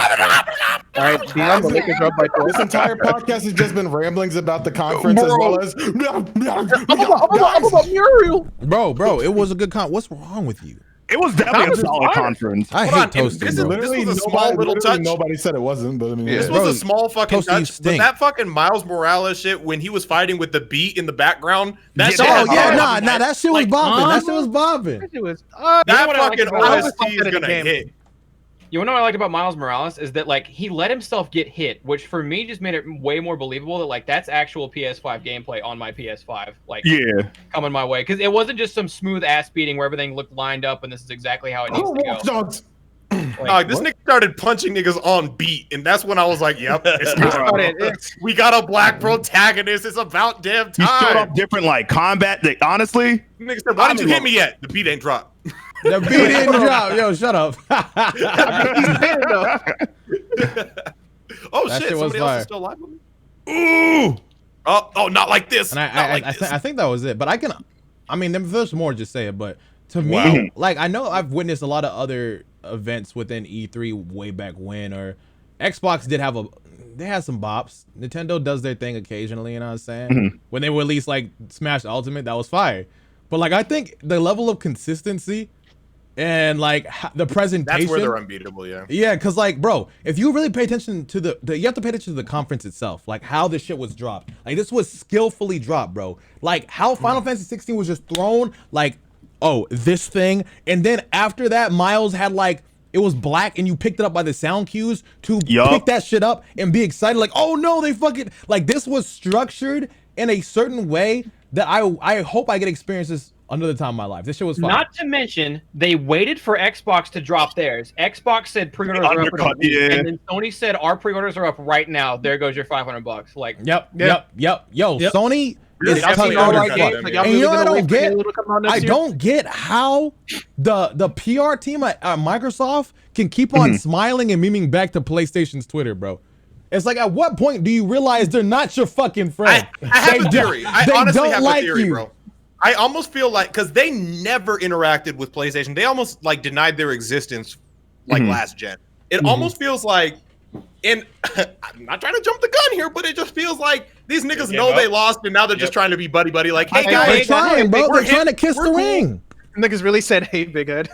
right, Dion, the Lakers are up by 12. This entire podcast has just been ramblings about the conference as well as. I'm about Muriel. Bro, it was a good What's wrong with you? It was definitely a Conference solid fire. conference. I Hold hate on, Toastie, this is- bro. this was a small little touch. Nobody said it wasn't, but I mean, This Bro, was a small fucking Toastie, you touch, but stink. that fucking Miles Morales shit when he was fighting with the beat in the background, that shit Oh has yeah, always- nah, that shit was like, bopping. That shit was bopping. It was, that You know what I like fucking about it? OST is gonna Game. hit. You know what I like about Miles Morales is that like he let himself get hit, which for me just made it way more believable that like that's actual PS5 gameplay on my PS5, like Yeah. coming my way, because it wasn't just some smooth ass beating where everything looked lined up and this is exactly how it needs to go. Dogs. This nigga started punching niggas on beat, and that's when I was like, "Yep, it's time. We got a black protagonist. It's about damn He showed time." off different like combat. That honestly, Nigga said, "Why didn't you hit me yet?" The beat ain't dropped. The beat didn't drop. Yo, shut up. Oh That shit! shit was Somebody else fire. is still alive with me. Ooh! Oh, not like this. And Not like this. I think that was it. But I mean, if there's more, just say it. But to me, Wow. like I know I've witnessed a lot of other events within E3 way back when, or Xbox did have they had some bops. Nintendo does their thing occasionally, you know what I'm saying? When they released like Smash Ultimate, that was fire. But like I think the level of consistency and like the presentation, That's where they're unbeatable. Yeah. yeah, because like, bro, if you really pay attention to you have to pay attention to the conference itself, like how this shit was dropped. Like this was skillfully dropped, bro. Like how Final Fantasy 16 was just thrown, like, oh, this thing, and then after that, Miles had like it was black and you picked it up by the sound cues to pick that shit up and be excited like, oh no, they fucking like this was structured in a certain way that I hope I get experiences another time in my life. This shit was fun. Not to mention, they waited for Xbox to drop theirs. Xbox said pre-orders are up, and then Sony said our pre-orders are up right now. There goes your $500. Like, Yo, Sony. Is definitely and you know what I don't get how the PR team at Microsoft can keep on smiling and memeing back to PlayStation's Twitter, bro. It's like, at what point do you realize they're not your fucking friend? I have a theory. I honestly have a theory, bro. I almost feel like, because they never interacted with PlayStation, they almost like denied their existence like last gen. It almost feels like, and I'm not trying to jump the gun here, but it just feels like these niggas know they lost and now they're just trying to be buddy like, hey guys, they're trying, bro. They're trying to kiss the ring. Niggas really said, hey, big head.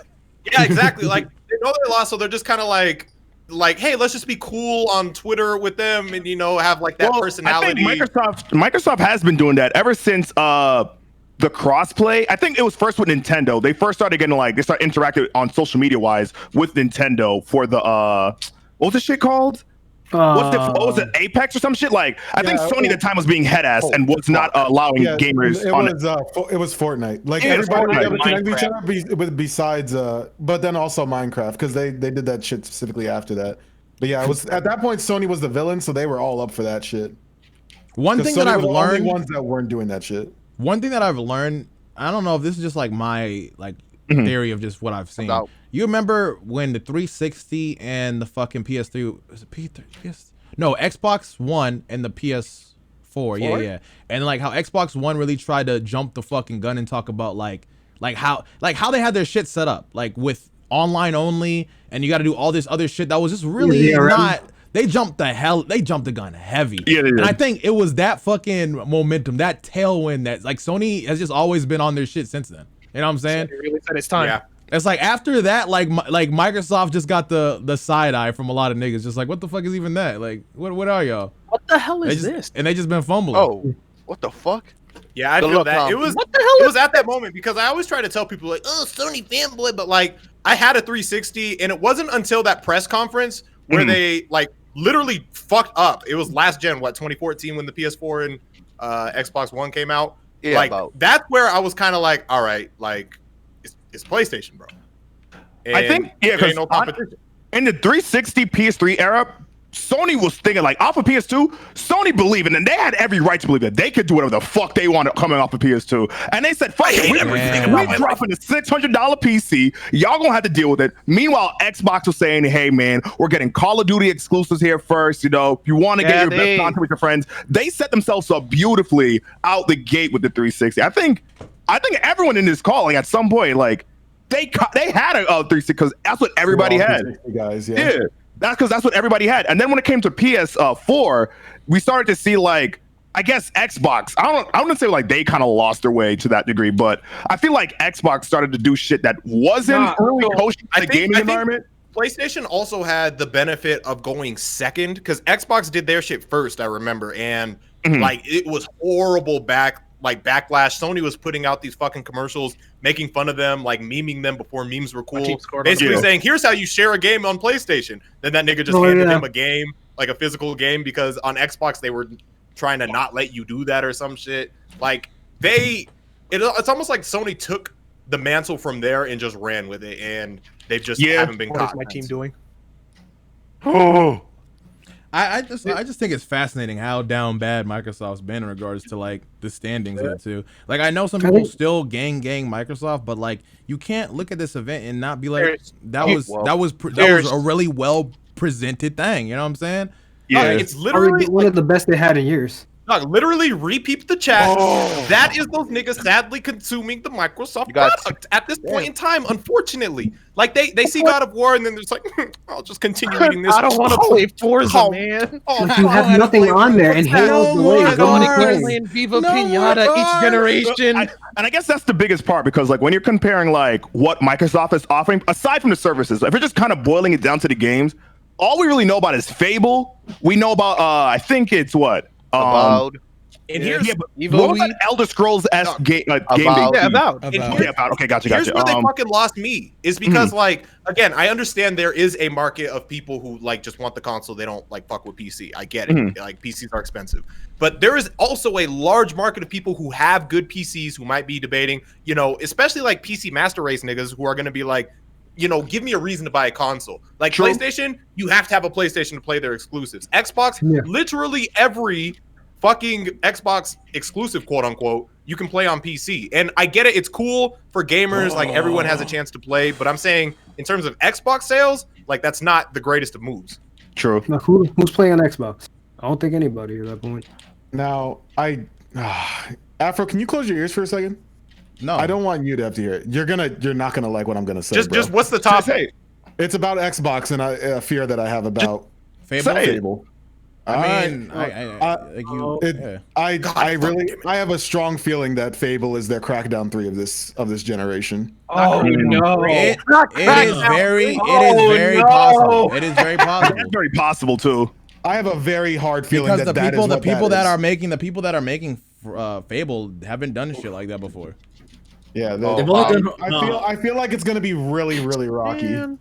Yeah, exactly. Like, they know they lost, so they're just kind of like, hey, let's just be cool on Twitter with them and, you know, have like that personality. I think Microsoft has been doing that ever since the crossplay. I think it was first with Nintendo. They first started getting like, they started interacting on social media wise with Nintendo for the what was the shit called? What was it, Apex or some shit? Like, I think Sony at the time was being head ass and was not allowing gamers on it. It was Fortnite. Like, everybody was able to connect each other besides, but then also Minecraft, because they did that shit specifically after that. But yeah, it was at that point Sony was the villain, so they were all up for that shit. One thing that I've learned, ones that weren't doing that shit. One thing that I've learned, I don't know if this is just like my theory of just what I've seen. You remember when the 360 and the fucking PS3, was it PS3? No, Xbox One and the PS4. Yeah. And like how Xbox One really tried to jump the fucking gun and talk about like how they had their shit set up, like with online only, and you got to do all this other shit that was just really not. They jumped the gun heavy. And I think it was that fucking momentum, that tailwind that like Sony has just always been on their shit since then. You know what I'm saying? It really said it's time. Yeah. It's like after that, like Microsoft just got the side eye from a lot of niggas. Just like, what the fuck is even that? Like, what are y'all? What the hell is this? And they just been fumbling. Oh, what the fuck? Yeah, I feel that. It was at that moment, because I always try to tell people like, oh, Sony fanboy, but like I had a 360 and it wasn't until that press conference where they like literally fucked up. It was last gen, 2014 when the PS4 and Xbox One came out. Yeah, like that's where I was kind of like, all right, like it's PlayStation, bro. And I think because no competition. In the 360 PS3 era, Sony was thinking like off of PS2, Sony believed, and they had every right to believe that they could do whatever the fuck they wanted coming off of PS2. And they said, fuck it, we're dropping a $600 PC. Y'all gonna have to deal with it. Meanwhile, Xbox was saying, hey man, we're getting Call of Duty exclusives here first. You know, if you want to get your best content with your friends, they set themselves up beautifully out the gate with the 360. I think everyone in this call, like, at some point, like they had a 360 because that's what everybody had. Guys, yeah. That's because that's what everybody had. And then when it came to PS4, we started to see like, I guess Xbox. I wouldn't say like they kind of lost their way to that degree, but I feel like Xbox started to do shit that wasn't really kosher in the gaming environment. PlayStation also had the benefit of going second because Xbox did their shit first, I remember, and like it was horrible backlash. Sony was putting out these fucking commercials, making fun of them, like memeing them before memes were cool. Basically saying, here's how you share a game on PlayStation. Then that nigga just handed him a game, like a physical game, because on Xbox they were trying to not let you do that or some shit. Like it's almost like Sony took the mantle from there and just ran with it, and they've just haven't been caught. What is my team doing? Oh. I just think it's fascinating how down bad Microsoft's been in regards to like the standings of it too. Like I know some people still gang Microsoft, but like you can't look at this event and not be like that was a really well presented thing. You know what I'm saying? Yeah, it's literally one of the best they had in years. Literally repeat the chat. That is those niggas sadly consuming the Microsoft product at this point in time, unfortunately. Like they see God of War and then they're just like, I'll just continue eating this. I don't want to play Forza, man. You have nothing on there, and Halo's the way. I don't want to play Viva Pinata each generation. And I guess that's the biggest part, because like when you're comparing like what Microsoft is offering, aside from the services, if you're just kind of boiling it down to the games, all we really know about is Fable. We know about I think it's what? And here's but what was that Elder Scrolls game? Game Yeah, about. Okay, gotcha. Here's where they fucking lost me is because like again, I understand there is a market of people who like just want the console. They don't like fuck with PC. I get it. Like PCs are expensive, but there is also a large market of people who have good PCs who might be debating, you know, especially like PC master race niggas who are going to be like, you know, give me a reason to buy a console. Like PlayStation, you have to have a PlayStation to play their exclusives. Xbox, literally every fucking Xbox exclusive, quote unquote, you can play on PC. And I get it, it's cool for gamers, like everyone has a chance to play, but I'm saying in terms of Xbox sales, like that's not the greatest of moves. True. Now, who's playing on Xbox? I don't think anybody at that point. Now, Afro, can you close your ears for a second? No, I don't want you to have to hear it. You're not gonna like what I'm gonna say. Just what's the topic? It's about Xbox and a fear that I have about Fable. I have a strong feeling that Fable is their Crackdown 3 of this generation. Oh no! It is very possible. It is very possible. It's very possible too. I have a very hard feeling because the people that are making Fable haven't done shit like that before. Yeah, I feel like it's gonna be really rocky. Man.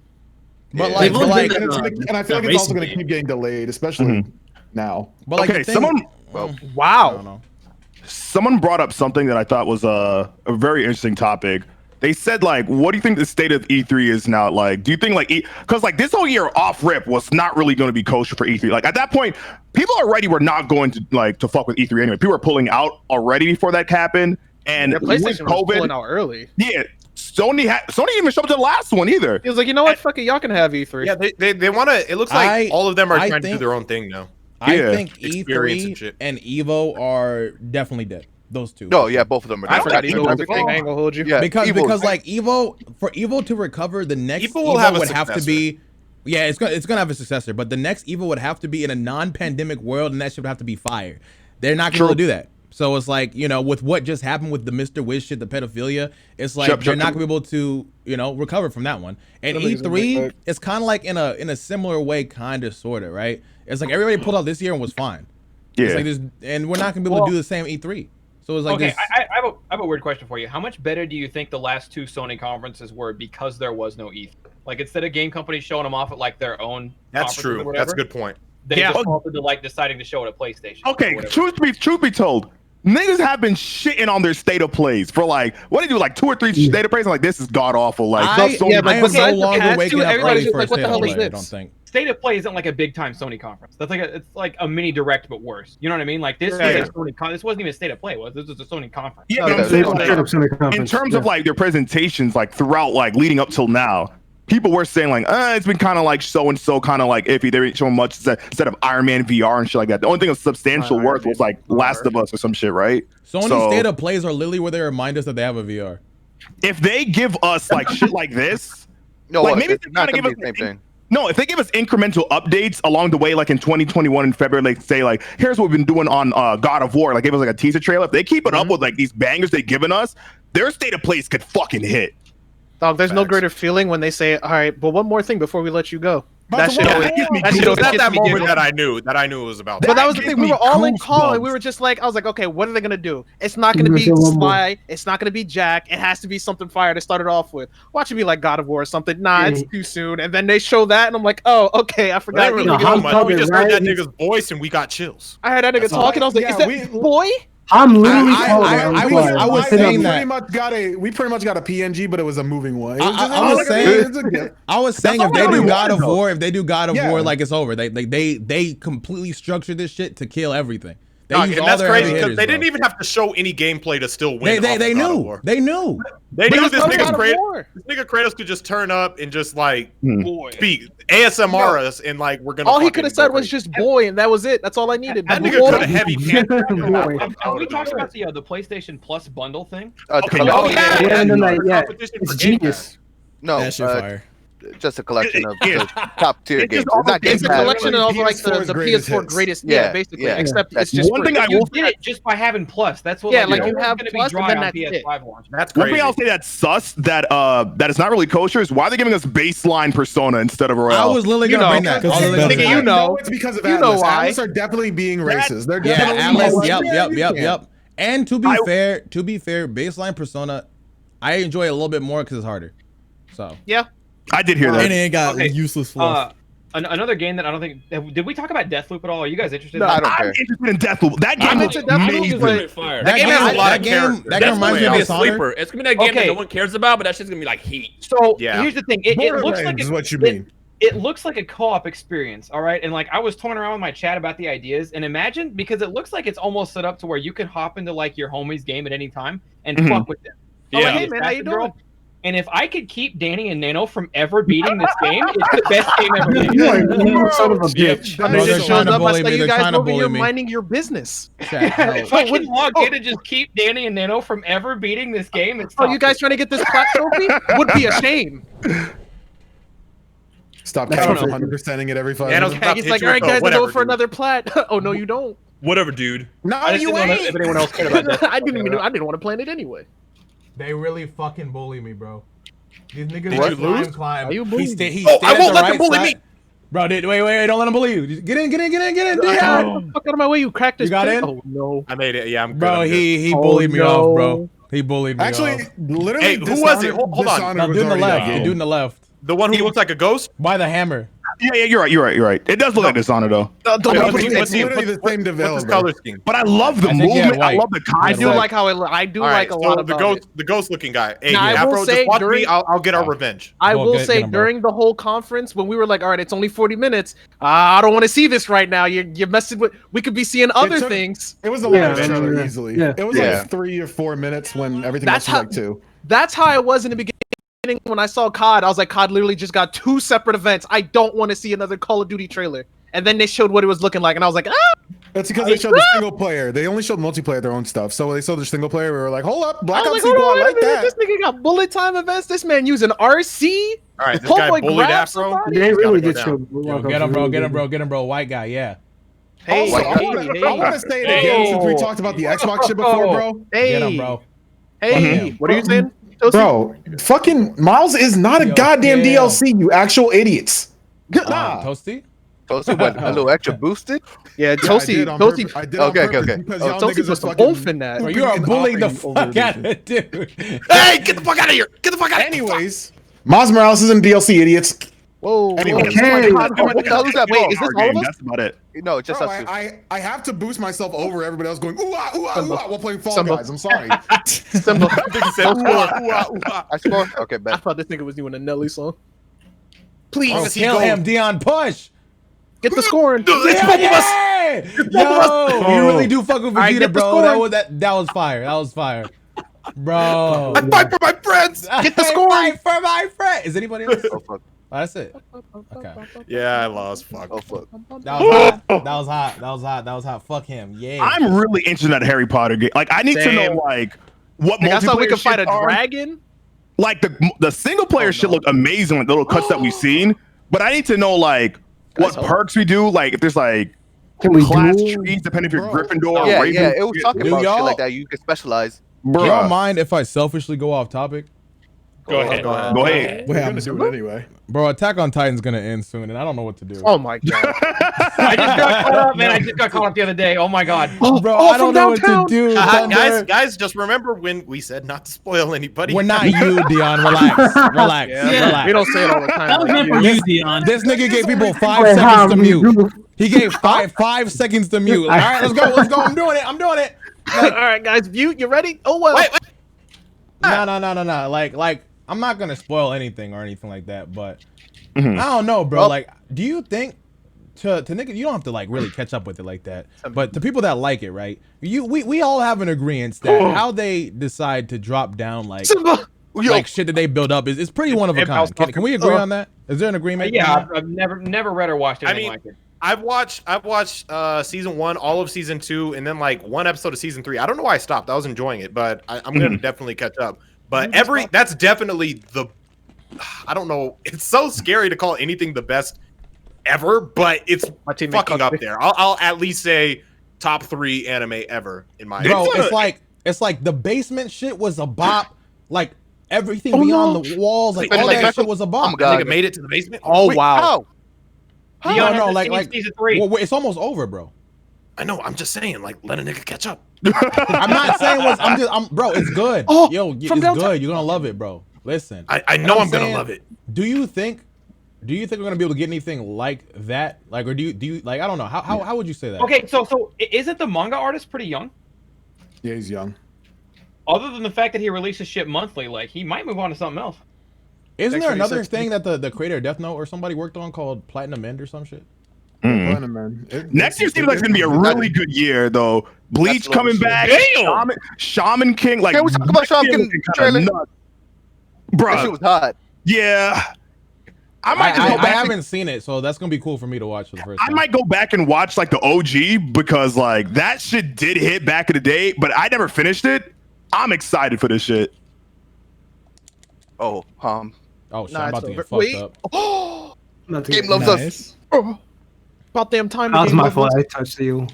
But like, and I feel like it's also gonna keep getting delayed, especially now. But like, okay, someone brought up something that I thought was a very interesting topic. They said like, what do you think the state of E3 is now? Like, do you think like, because like this whole year off rip was not really going to be kosher for E3. Like at that point, people already were not going to fuck with E3 anyway. People were pulling out already before that happened. And PlayStation was pulling out early. Yeah. Sony didn't even show up to the last one either. He was like, you know what, fuck it, y'all can have E3. Yeah, they want to. It looks like all of them are trying to do their own thing now. I think E3 and Evo are definitely dead. Those two. No, yeah, both of them are dead. I forgot Evo was a thing. I ain't gonna hold you. Yeah, because like for Evo to recover, the next Evo would have to be. Yeah, it's gonna have a successor, but the next Evo would have to be in a non-pandemic world, and that should have to be fire. They're not gonna do that. So it's like, you know, with what just happened with the Mr. Wiz shit, the pedophilia, it's like they're not gonna be able to, you know, recover from that one. And E3 is kind of like in a similar way, kind of, sort of, right? It's like everybody pulled out this year and was fine. Yeah. It's like this, and we're not gonna be able to do the same E3. So it's like okay, I have a weird question for you. How much better do you think the last two Sony conferences were because there was no E3? Like instead of game companies showing them off at like their own. That's true. That's a good point. They just defaulted to like deciding to show it at PlayStation. Okay, truth be told. Niggas have been shitting on their state of plays for like, what do you do, like 2 or 3 state of plays? I'm like, this is god awful. Like, I am no longer waking up early for a state of play. I don't think. State of play isn't like a big time Sony conference. That's like it's like a mini direct but worse. You know what I mean? Like this this wasn't even a state of play. This was a Sony conference. Yeah, in terms of like their presentations, like throughout, like leading up till now, people were saying like, it's been kind of like so and so, kind of like iffy. They didn't show much instead of Iron Man VR and shit like that. The only thing of substantial worth was like Last of Us or some shit, right? Sony state of plays are literally where they remind us that they have a VR. If they give us like shit like this, no, like maybe they're not gonna give us the same thing. No, if they give us incremental updates along the way, like in 2021 in February, like say like, here's what we've been doing on God of War, like give us like a teaser trailer. If they keep it up with like these bangers they've given us, their state of plays could fucking hit. Dog, there's no greater feeling when they say, all right, but one more thing before we let you go. That shit always at that moment that I knew it was about. But that was the thing. We were all in call and we were just like, I was like, okay, what are they gonna do? It's not gonna be Sly. It's not gonna be Jack. It has to be something fire to start it off with. Watch it be like God of War or something. Nah, it's too soon. And then they show that, and I'm like, oh, okay, I forgot. We just heard that nigga's voice and we got chills. I heard that nigga talking. I was like, is that boy? I'm literally. I was saying that we pretty much got a PNG, but it was a moving one. I was saying if they do God of War, like it's over. They completely structured this shit to kill everything. And that's crazy because they didn't even have to show any gameplay to still win. They knew. They knew this nigga Kratos could just turn up and just like speak ASMR us and like we're gonna. All he could have said was just boy, and that was it. That's all I needed. That nigga could have heavy. Are we talking about the PlayStation Plus bundle thing? It's genius. No, that shit fire. just a collection of the top tier games. It's not Game It's a Pass. collection of like PS4's the greatest PS4 hits. greatest. Yeah, Yeah, basically. yeah. Except it's just One thing I You will did it just by having Plus. That's what. Yeah, like, no you one's have gonna be Plus, and dry then on that's it. PS5 launch. That's One crazy. thing I'll say that's sus that is not really kosher is why they're giving us baseline Persona instead of Royale. I was literally You gonna know, bring that. I was because literally it's gonna better. bring that. You know. it's because of You know Atlas. why. Atlas are definitely being racist. They're Yeah, definitely Atlas. like, Yep. And to be fair, baseline Persona, I enjoy it a little bit more because it's harder. So Yeah. I did hear that. And it ain't got Okay, useless fluff. Another game that I don't think did we talk about Deathloop at all? Are you guys interested? No, in I that? don't I'm care. interested in Deathloop. That game I'm looks into Deathloop, amazing. but- Fire. That game has a lot of characters. That game That's reminds me gonna be of a Sonic. sleeper. It's gonna be that game Okay. that no one cares about, but that shit's gonna be like heat. So Yeah. here's the thing. It looks like Borderlands is what you mean. it looks like a co-op experience, all right? And like I was toying around with my chat about the ideas, and imagine because it looks like it's almost set up to where you can hop into like your homie's game at any time and Mhm. fuck with them. Oh, like, Yeah. hey man, how you doing? And if I could keep Danny and Nano from ever beating this game, it's the best game ever made. You are son of a bitch. And Bro, it they're just trying shows to up. I bully saw me. you They're guys trying to over here bully me. minding your business. Chat, no. If I can log in and just keep Danny and Nano from ever beating this game, it's Oh, top you guys trying to get this plat trophy? Would be a shame. Stop I don't counting know. 100%ing it every 5 Yeah, I don't minutes. Stop He's hit like, you all right, with the guys, whatever, go for dude. another plat. Oh no, you don't. Whatever, dude. No, I just you didn't know ain't. if anyone else cared about that. I didn't want to plan it anyway. They really fucking bully me, bro. These niggas Did like you lose? climb. Are you He bullied? stay. He Oh, stay I at won't the let right them bully side. me. Bro, wait, don't let him bully you. Get in, get Get DM. the fuck out of my way, you cracked his You got pin. in? Oh no. I made it. Yeah, I'm good. Bro, I'm good. he Oh, bullied me no. off, bro. He bullied me Actually, off. literally, Hey, who was it? Hold on. Dishonored No, was dude in the already left. out. The dude in the left. The one who looks like a ghost. By the hammer. Yeah, you're right. It does look like Dishonored though. It's What's literally the same his developer. color scheme? But I love the I think he had movement. I white. love the I concept. do like how it. I do All like right, a lot so about it. the ghost looking guy. Hey, Now, I will Afro, say just watch during- me. I'll get our revenge. I Well, will get say him, bro. during the whole conference when we were like, all right, it's only 40 minutes. I don't want to see this right now. You're messing with. We could be seeing other took- things. It was the Yeah, longest trailer yeah, easily. yeah. It was Yeah. like 3 or 4 minutes when everything That's else was how- like 2. That's how I was in the beginning when I saw COD. I was like, COD literally just got 2 separate events. I don't want to see another Call of Duty trailer. And then they showed what it was looking like, and I was like, ah! That's because they showed the single player. They only showed multiplayer, their own stuff. So when they showed the single player, we were like, hold up, Black I Ops was like, sequel, hold on, I wait a like minute. that. This nigga got bullet time events. This man using RC. All right, this Homeboy guy bullied grabbed Afro. somebody. They He's gotta really go did down. show. Yo, get him, bro. White guy, yeah. Hey, Also, I hey, wanna- hey. I want to say it again since we talked about the Xbox shit before, bro. Hey, Get him, bro. Hey, what are you saying? Toastie? Bro, fucking Miles is not a Yo, goddamn yeah. DLC, you actual idiots. Nah. Toasty? Toastie went a little extra boosted. Yeah, I Toastie. did on Toastie. purpose. I did on Okay, purpose okay. because Oh, y'all Toastie niggas was are some fucking wolf in that. Bro, you are and bullying the operating fuck over out of it, dude. Hey, get the fuck out of here! Get the fuck out of here! Anyways, Miles Morales isn't DLC, idiots. Whoa. Anyway. Okay. What the hell is that? Wait, is this all of us? That's about it. No, just Bro, us two. I have to boost myself over everybody else going ooh ah ooh ah ooh ah while playing Fall Simba. Guys. I'm sorry. Simba. I think he said, "Ooh, ah, ooh, ah, ooh, ah." I score. Okay, I bet. thought this nigga was doing a Nelly song. Please Oh, kill him, Dion. Push. get the scoring. Yeah! Yo, you really do fuck with Alright, Vegeta, get the bro. score. That was fire. That was fire. Bro. I fight for my friends. Get the score. Fight for my friend. Is anybody else? Oh fuck. Oh, that's it. Okay. Yeah, I lost. Fuck. Oh fuck. That was hot. Fuck him. Yeah. I'm really interested in that Harry Potter game. Like, I need to know Same. like what Like, I thought we multiplayer could fight a shit are. dragon. Like the single player shit looked amazing, like the little cuts that we've seen. But I need to know like what perks we do. Like if there's like Can we class do? trees, depending if you're Gryffindor or Yeah, Raven. yeah. It was talking Do about y'all- shit like that. You can specialize. Do y'all Bruh. mind if I selfishly go off topic? Go ahead. Go ahead. We're gonna do it anyway. Bro, Attack on Titan's gonna end soon, and I don't know what to do. Oh my god. I just got caught up, man. I just got caught up the other day. Oh my god. Bro, oh, I don't from know what to downtown. do. Thunder. Guys, just remember when we said not to spoil anybody. We're not you, Dion. Relax. Relax. Yeah. Relax. We don't say it all the time. That was like meant for you. you, Dion. This nigga gave people 5 Wait, how seconds to we mute. do? He gave five seconds to mute. All right, let's go. I'm doing it. All right, guys, View, you ready? Oh well. Wait. No. Like, I'm not gonna spoil anything or anything like that. But Mhm. I don't know, bro. Well- Like, do you think to nigga, you don't have to like really catch up with it like that. But to people that like it, right? We all have an agreement that how they decide to drop down like Simba. like shit that they build up is pretty one of a It bounced kind. off Can we agree on that? Is there an agreement? Yeah, I've never read or watched anything mean, like it. I've watched season 1, all of season 2, and then like one episode of season 3. I don't know why I stopped. I was enjoying it, but I'm gonna definitely catch up. But that's definitely the I don't know. It's so scary to call anything the best ever, but it's fucking up there. I'll at least say top 3 anime ever in my Bro, opinion. it's like the basement shit was a bop. Like everything beyond the walls, like all that shit was a bop. I think it made it to the basement. Oh Wait, wow. how? No, like season 3. well, it's almost over, bro. I know. I'm just saying, like, let a nigga catch up. I'm not saying bro, it's good. Oh, Yo, it's from good. downtown. You're gonna love it, bro. Listen. I know I'm gonna saying, love it. Do you think we're gonna be able to get anything like that? Like, or do you like? I don't know. How would you say that? Okay, so isn't the manga artist pretty young? Yeah, he's young. Other than the fact that he releases shit monthly, like he might move on to something else. Isn't there another thing that the creator of Death Note or somebody worked on called Platinum End or some shit? Next year seems like it's gonna be a really good year, though. Bleach coming back, Shaman King. Like, Can we talk about Shaman King trailer? Bro, That shit was hot. Yeah, I might just go back. I haven't seen it, so that's gonna be cool for me to watch for the first time. I might go back and watch like the OG because like that shit did hit back in the day, but I never finished it. I'm excited for this shit. Oh, Oh shit, I'm about to get fucked Wait. up. Oh, Game loves us. oh. About damn time. That was Game my loves fault. us. I touched you.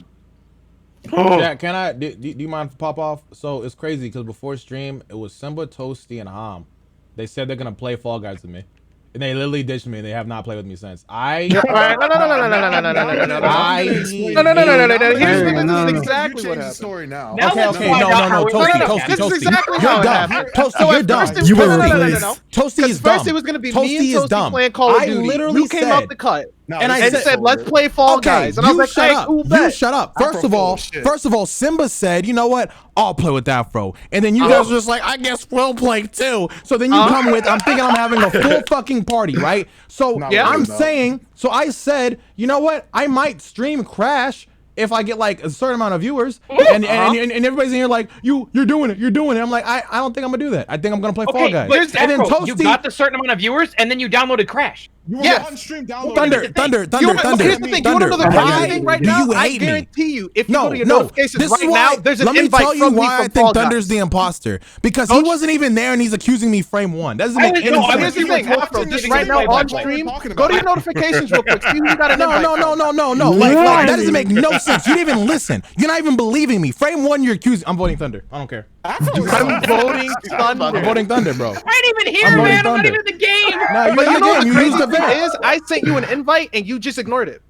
Yeah, can I? Do you mind if I pop off? So it's crazy because before stream, it was Simba, Toastie, and Hom. They said they're gonna play Fall Guys with me, and they literally ditched me. And they have not played with me since. No. Here's exactly what happened. Story now. Okay, no, Toastie, This is exactly you're how it dumb. happened. Toastie, you're dumb. You were No. replaced. Toastie is dumb. First, it was gonna be me Toastie and is Toastie dumb. playing Call of I Duty. literally You came said- out the cut. No, And I And said- said, let's play Fall Guys. And I was like, shut hey, up. cool You bet. shut up. First of all, Simba said, you know what? I'll play with Afro. And then you Oh. guys were just like, I guess we'll play too. So then you come with, I'm thinking I'm having a full fucking party, right? So Not I'm really, no. saying, so I said, you know what? I might stream Crash if I get like a certain amount of viewers, and everybody's in here like, you're doing it. I'm like, I don't think I'm gonna do that. I think I'm gonna play Fall Okay, Guys. but And then Afro, you Toastie, got the certain amount of viewers, and then you downloaded Crash. You were Yes. on stream downloading. Thunder. Here's the thing. You want to know the crazy thing right do now? you I hate me? guarantee you, if you No, go to your no. notifications This right is why, now, there's an let me invite tell you from me why I from think Fall Thunder's Guys. the imposter. Because he wasn't even there and he's accusing me frame one. That doesn't make any no, I sense. Here's the thing, Afro, just right now play on by stream, play. go to your notifications real quick. See who you got an No. invite from. Like that doesn't make no sense. You didn't even listen. You're not even believing me. Frame one, you're accusing. I'm voting Thunder. I don't care. I'm voting I'm Thunder. voting Thunder, bro. I ain't even here, I'm voting man. I'm not Thunder. even in the game. Nah, you're But in you the know game. the You crazy used the thing vent. is, I sent you an invite and you just ignored it.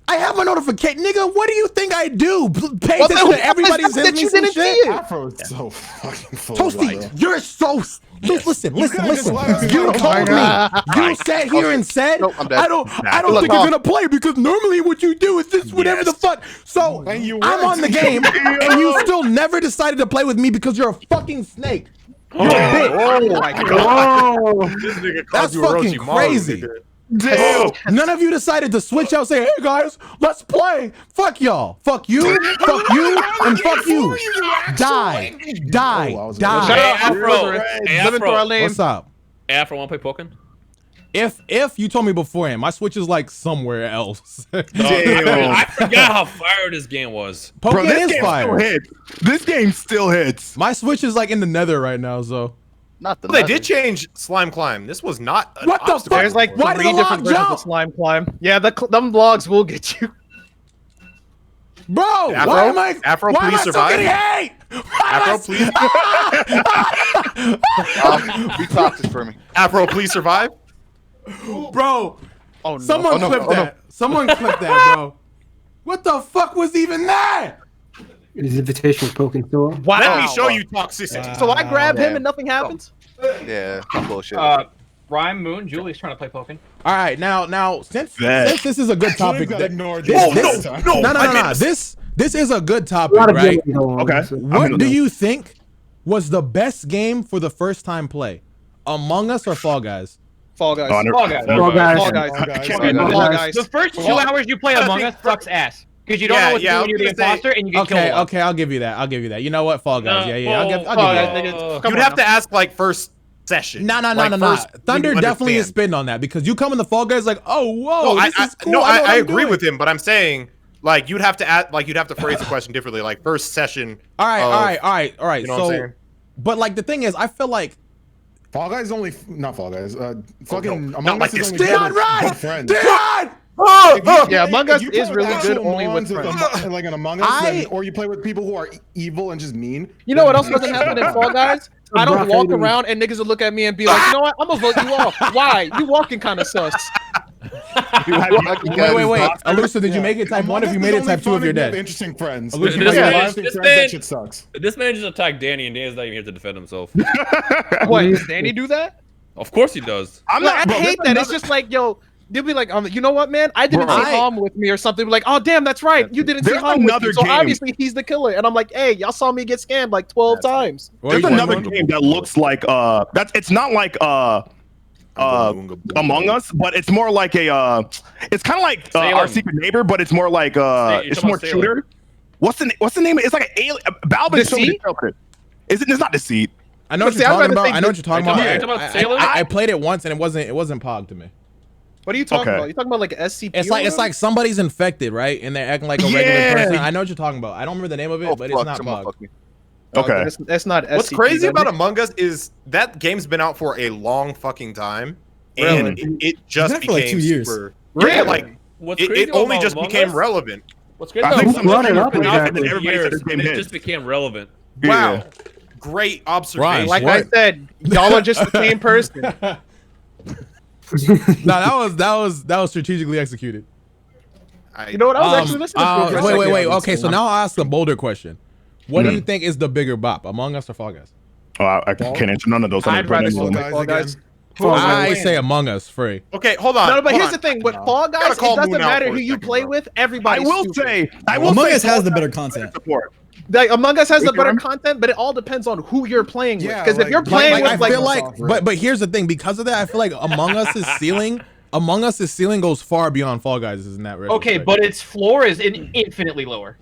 I have a notification, nigga. What do you think I do? Pay Well, attention then to everybody who sends that me you some didn't see shit. it? Afro is so fucking full. of lies. Toastie, you're so. Listen. could've just let us You know. told me. You sat here and said, Nope, I'm dead. I don't think you're gonna play because normally what you do is this, whatever the fuck. So And you I'm on the game, and you still never decided to play with me because you're a fucking snake. You're a bitch. Oh my god. Oh, That's fucking crazy. Damn. None of you decided to switch out, say, hey guys, let's play. Fuck y'all. Fuck you, and fuck you. Die. I was Shout Die. out Afro. Hey, Living through our lane. What's up? Afro, want to play Pokken? If you told me beforehand, my Switch is like somewhere else. I forgot how fire this game was. Bro, Pokemon this is game fire. still hits. This game still hits. My Switch is like in the nether right now, so. Not the. They did change Slime Climb. This was not an What the obstacle. fuck? There's like Why did 3 the different log versions jump? of Slime Climb. Yeah, them vlogs will get you. Bro, Afro? why am I? Afro, why am please I still survive. getting hate? Afro, please. Be toxic for me. Afro, please survive. Bro, Oh no. someone clip that. Someone clip that, bro. What the fuck was even that? his invitation was poking still up. Wow. Let me show you toxicity. So I grab him Yeah. and nothing happens? Yeah, bullshit. Rhyme, Moon, Julie's trying to play Pokken. All right, now since That- this is a good topic, got that, ignored this, this this, time. no. This is a good A topic, lot of right? games going on, Okay. so- What do you think was the best game for the first time play? Among Us or Fall Guys? Fall Guys. Honor- Fall Guys. Fall Guys. Fall Guys. Fall Guys. Okay, Fall the- Guys. The first 2 hours you play Among Us sucks ass. Because you don't know what to do when you're the imposter and you get killed. Okay, I'll give you that. You know what? Fall Guys. Yeah. I'll give you that. You'd have to ask like first session. No. First, Thunder when you definitely is understand. spitting on that because you come in the Fall Guys like, oh, whoa, No, this is cool. I agree with him, but I'm saying like you'd have to phrase the question differently. Like first session. All right. You know what I'm So, saying? but like the thing is, I feel like Fall Guys only not Fall Guys. Fucking Among Us is only Stay good on, with run! friends. Stay on! Yeah, Among Us is really good only with friends. friends. Like an Among Us, or you play with people who are evil and just mean. You know what else doesn't happen in Fall Guys? I don't walk around and niggas will look at me and be like, you know what? I'm gonna vote you off. Why? You walking kind of sus. Wait. Alusa, did you make it type 1? If you made it type 2, if you're dead. Interesting friends. This shit sucks. This man just attacked Danny, and Danny's not even here to defend himself. What? Does Danny do that? Of course he does. I hate that. It's just like, yo, they'll be like, you know what, man? I didn't see Hom with me or something. Like, oh, damn, that's right. You didn't see Hom with me. So obviously he's the killer. And I'm like, hey, y'all saw me get scammed like 12 times. There's another game that looks like it's not like Among Us, but it's more like a it's kind of like Our Secret Neighbor, but it's more like it's more shooter. What's the name? It's like an alien. Valve is Deceit? Is it? It's not Deceit. I know what you're talking about. I know what you're talking about. I played it once and it wasn't Pog to me. What are you talking about? You talking about like SCP? It's like somebody's infected, right? And they're acting like a regular person. I know what you're talking about. I don't remember the name of it, but it's not Pog. Okay. That's not SCP. What's crazy about Among Us is that game's been out for a long fucking time, and it just became like 2 years. super. Really? Yeah, like it only just became relevant. What's great about Among Us it just became relevant. Wow. Great observation. Like I said, y'all are just the same person. No, that was strategically executed. You know what? I was actually listening to it. Wait. Okay, so now I'll ask a bolder question. What do you think is the bigger bop, Among Us or Fall Guys? Oh, I can't answer none of those. I'd rather Fall Guys. I say Among Us free. Okay, hold on. No, but here's the thing. With Fall Guys, it doesn't matter who you play with. Everybody. Among Us has the better content. Like, Among Us has the better content, but it all depends on who you're playing with. Because if you're playing with, I feel like, but here's the thing. Because of that, I feel like Among Us's ceiling goes far beyond Fall Guys in that retrospect. Okay, but its floor is infinitely lower.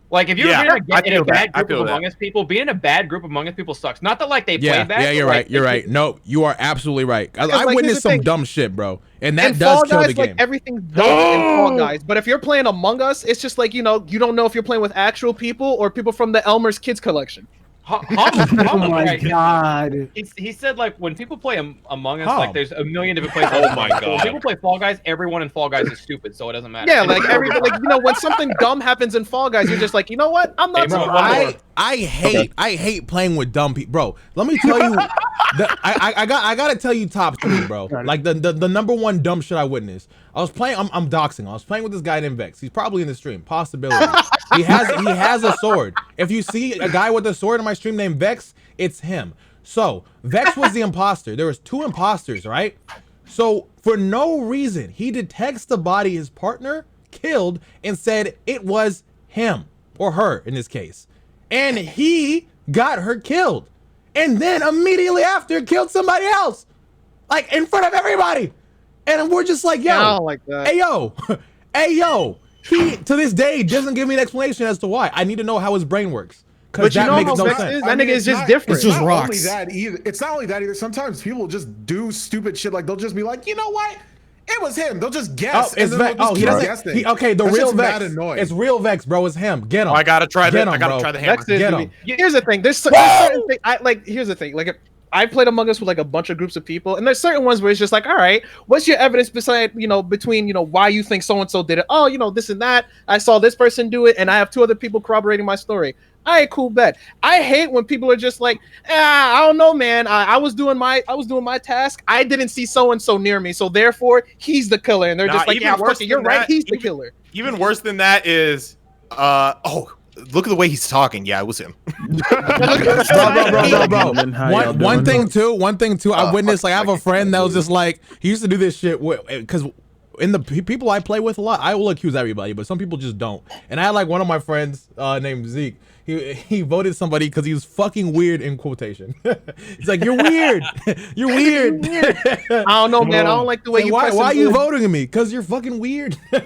Like if you're in a bad group of Among Us people, being in a bad group of Among Us people sucks. Not that like they play bad. Yeah, you're right. You're right. No, you are absolutely right. I witnessed some dumb shit, bro, and that does kill the game. Like everything's dumb in Fall Guys, but if you're playing Among Us, it's just like you don't know if you're playing with actual people or people from the Elmer's Kids collection. Oh my god! He said like when people play Among Us, like there's a million different places. Oh my god! When people play Fall Guys, everyone in Fall Guys is stupid, so it doesn't matter. Yeah, like when something dumb happens in Fall Guys, you're just like, you know what? I'm not. I hate playing with dumb people, bro. Let me tell you, I gotta tell you top 3, bro. Like the number 1 dumb shit I witnessed. I was playing. I'm doxing. I was playing with this guy named Vex. He's probably in the stream. Possibility. He has a sword. If you see a guy with a sword in my stream named Vex, it's him. So Vex was the imposter. There was 2 imposters, right? So for no reason, he detects the body his partner killed and said it was him or her in this case, and he got her killed, and then immediately after killed somebody else, like in front of everybody. And we're just like, yo, I don't like that. hey yo, he to this day doesn't give me an explanation as to why. I need to know how his brain works. But you know how Vex is? That nigga is just different. It's just rocks. It's not only that either. Sometimes people just do stupid shit. Like they'll just be like, you know what? It was him. They'll just guess. Oh, it's Vex. Oh, he doesn't. Okay, the real Vex. It's real Vex, bro. It's him. Get him. I gotta try that. I gotta try the hammer. Get him. Here's the thing. There's certain thing. Here's the thing. Like I played Among Us with like a bunch of groups of people, and there's certain ones where it's just like, all right, what's your evidence between why you think so and so did it? Oh, this and that. I saw this person do it, and I have 2 other people corroborating my story. All right, cool bet. I hate when people are just like, I don't know, man. I was doing my task. I didn't see so and so near me, so therefore he's the killer. And they're just like, yeah, fuck it, you're right. He's the killer. Even worse than that is, look at the way he's talking. Yeah, it was him. bro. One thing too. I witnessed. Like, I have a friend that was just like, he used to do this shit because in the people I play with a lot, I will accuse everybody, but some people just don't. And I had like one of my friends named Zeke. He voted somebody because he was fucking weird in quotation. He's like, you're weird. You're weird. I don't know, man. I don't like the way you. Why are you voting me? Because you're fucking weird. I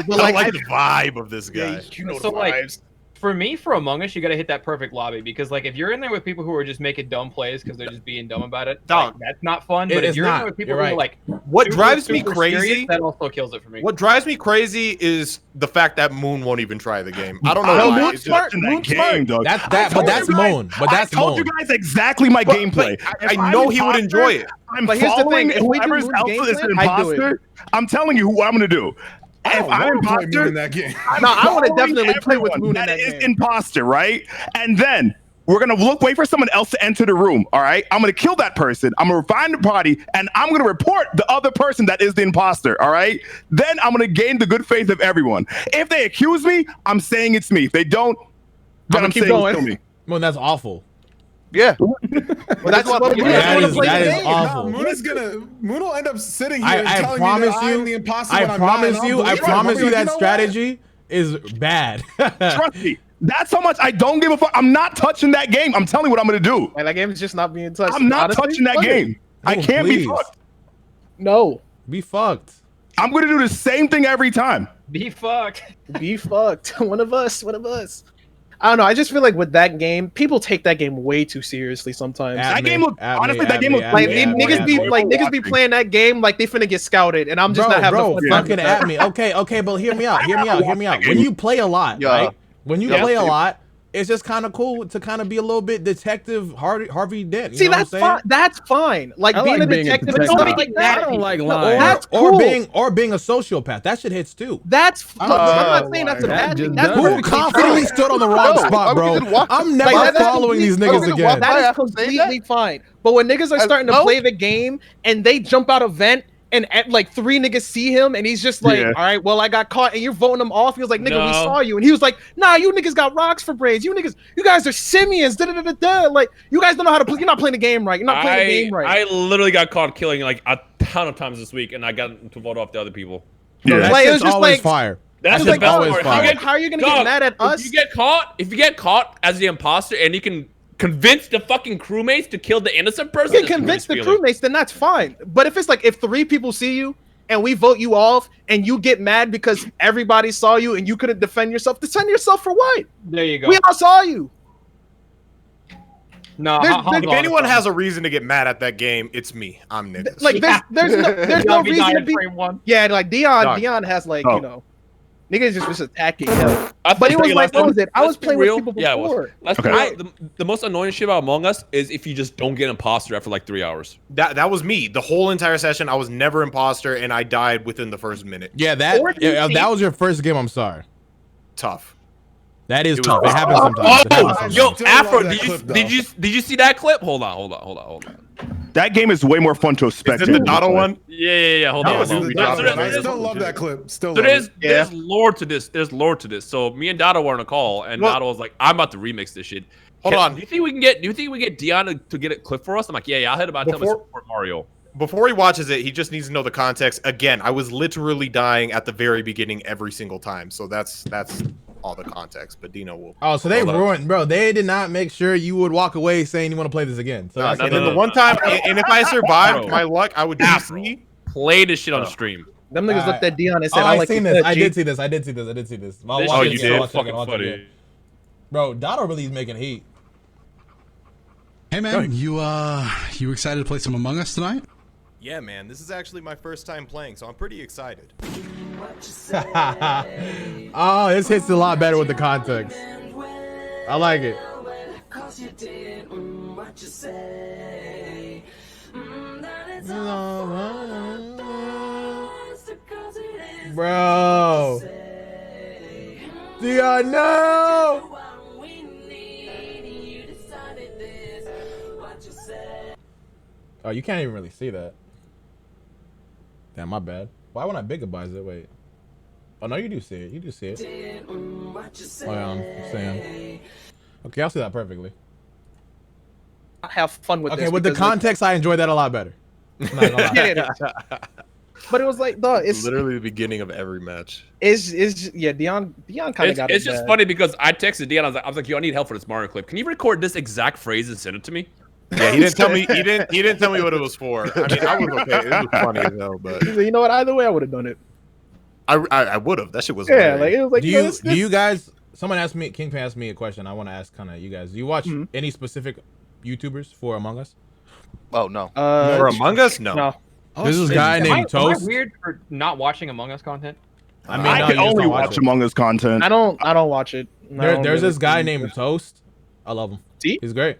like the vibe of this guy. So like, For me, for Among Us, you got to hit that perfect lobby because, like, if you're in there with people who are just making dumb plays because they're just being dumb about it, Dog. like, that's not fun. But if you're in there with people who are like, what super, drives me super crazy, serious, that also kills it for me. What drives me crazy is the fact that Moon won't even try the game. I don't know No, why. Moon's smart. Moon's smart. Dog. But that's Moon. But that's I told Moon. you guys exactly my gameplay. I know he would enjoy it. I'm But here's the following thing, if we do whoever's Moon's else game is an plan, I'd do it. imposter. I'm telling you what I'm gonna do. If I'm imposter in that game. No, I want to following definitely play with everyone Moon in that that is game. imposter, right? And then we're gonna wait for someone else to enter the room. All right, I'm gonna kill that person. I'm gonna find the party, and I'm gonna report the other person that is the imposter. All right. Then I'm gonna gain the good faith of everyone. If they accuse me, I'm saying it's me. If they don't, then I'm keep saying going. it's still me. Moon, that's awful. Yeah. Well, that's what That is awful. Moon will end up sitting here and I telling promise you that I'm the you. imposter I when I'm promise not, and you. I'll I believe it. promise I'm you like, that you know what? strategy is bad. Trust me. That's how much I don't give a fuck. I'm not touching that game. I'm telling you what I'm gonna do. And that game is just not being touched. I'm not Honestly, touching that fuck it. game. I No, can't be please. fucked. No. Be fucked. I'm gonna do the same thing every time. Be fucked. Be fucked. One of us. One of us. I don't know. I just feel like with that game, people take that game way too seriously sometimes. That game looked honestly. That game looked Like niggas be playing that game like they finna get scouted, and I'm just not having fun. Fucking at me. Okay, but hear me out. When you play a lot, right? When you play a lot, it's just kind of cool to kind of be a little bit detective Harvey Dent. You See, know that's what I'm saying? fine. That's fine. Like I being like a being a detective, detective. and stuff like that. I don't like No, lying. that's cool. Or being a sociopath. That shit hits too. That's I'm not saying that's a bad thing. That's Who perfectly confidently fine. stood on the wrong spot, bro? I'm never Like, that's following these completely- niggas again. That is completely fine. But when niggas are starting to play the game and they jump out a vent and like 3 niggas see him and he's just like, all right, well, I got caught, and you're voting him off. He was like, nigga, we saw you. And he was like, nah, you niggas got rocks for brains. You guys are simians. Like, you guys don't know how to play. You're not playing the game right. You're not playing the game right. I literally got caught killing like a ton of times this week, and I got to vote off the other people. Yeah, that Like, it shit's was just always like- fire. That's That the shit's best always part. fire. How are you gonna get mad at us? If you get caught as the imposter and you can convince the fucking crewmates to kill the innocent person, You can convince the crewmates, then that's fine. But if it's like if 3 people see you and we vote you off and you get mad because everybody saw you and you couldn't defend yourself for what? There you go. We all saw you. No, If anyone has a reason to get mad at that game, it's me. I'm niggas. Like there's no reason to be. Yeah, like Dion has like you know, niggas just attacking him. But it was like, what was it? I was playing with people before. Let's be real. The most annoying shit about Among Us is if you just don't get imposter after like 3 hours. That was me. The whole entire session, I was never imposter, and I died within the first minute. Yeah, that was your first game. I'm sorry. Tough. That is tough. It happens sometimes. It happens sometimes. Yo, Afro, did you see that clip? Hold on. That game is way more fun to spectate. Is it the Dono one? Yeah. Hold on. I still love that clip. So there's lore to this. There's lore to this. So me and Dado were on a call, and Dado was like, "I'm about to remix this shit." Hold on. Do you think we can get Dion to get a clip for us? I'm like, yeah. I'll hit about tell me support Mario. Before he watches it, he just needs to know the context. Again, I was literally dying at the very beginning every single time. So that's all the context. But Dino will. Oh, so they ruined, bro. They did not make sure you would walk away saying you want to play this again. So and then the one time, and if I survived my luck, I would DC. Play this shit on stream. Them niggas looked at Dion and said, I seen this. I did see this. I did see this. Oh, you did? Fucking funny. Bro, Dado really is making heat. Hey man, you excited to play some Among Us tonight? Yeah, man, this is actually my first time playing, so I'm pretty excited. Oh, this hits a lot better with the context. I like it. Bro. Dion, no! Oh, you can't even really see that. Damn, my bad. Why won't I bigabise it? Wait. Oh, no, you do see it. You do see it. Oh, yeah, I'm saying. Okay, I'll see that perfectly. I have fun with this. Okay, with the context, I enjoy that a lot better. I'm not gonna lie. But it was like, it's literally the beginning of every match. Yeah, Dion kind of got it. It's just funny because I texted Dion. I was like, yo, I need help for this Mario clip. Can you record this exact phrase and send it to me? Yeah, he didn't tell me. He didn't tell me what it was for. I mean, I was okay. It was funny as hell, but you know what? Either way, I would have done it. I would have. That shit was. Yeah, like it was like. Do you guys someone asked me, Kingpin asked me a question. I want to ask kind of you guys. Do you watch any specific YouTubers for Among Us? Oh no. For Among Us, no. There's this guy named Toast. Am I weird for not watching Among Us content? I mean, I can only watch Among Us content. I don't watch it. There's this guy named Toast. I love him. See? He's great.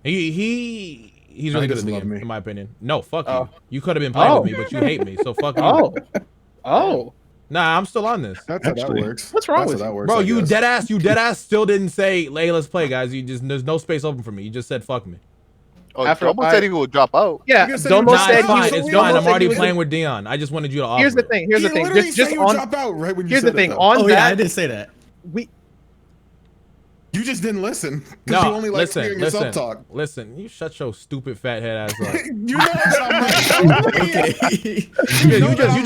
He's really good at the game, in my opinion. No, fuck you. You could have been playing with me, but you hate me, so fuck you. Nah, I'm still on this. That's how that works. What's wrong with you? Bro, you dead ass still didn't say, hey, let's play, guys. There's no space open for me. You just said fuck me. Oh, Domo said he would drop out. Yeah, Domo said it's fine. I'm already playing with Dion. I just wanted you to offer. Here's the thing. Here's the thing. Just on. Drop out right when you Here's said the thing. it, On yeah, that, I didn't say that. You just didn't listen. No, you only like hearing yourself talk. Listen, you shut your stupid fat head ass up. You know that I'm right. You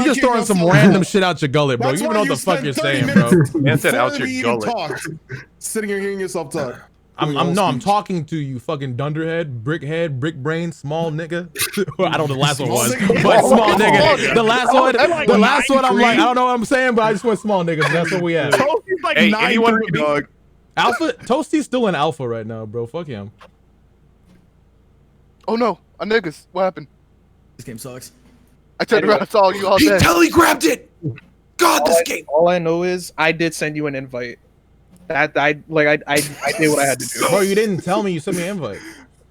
just throwing some random shit out your gullet, bro. You don't know what the fuck you're saying, bro. Man said out your gullet. Sitting here hearing yourself talk. I'm talking to you, fucking dunderhead, brickhead, brick brain, small nigga. I don't know the last one was, but small nigga. The last one, I'm like, I don't know what I'm saying, but I just went small niggas. That's what we have. Like anyone, dog. Alpha, Toastie's still in alpha right now, bro. Fuck him. Oh no, a niggas. What happened? This game sucks. I turned around and saw you all He day. telegrabbed it. God, this game. All I know is I did send you an invite. I did what I had to do. Bro, you didn't tell me you sent me an invite.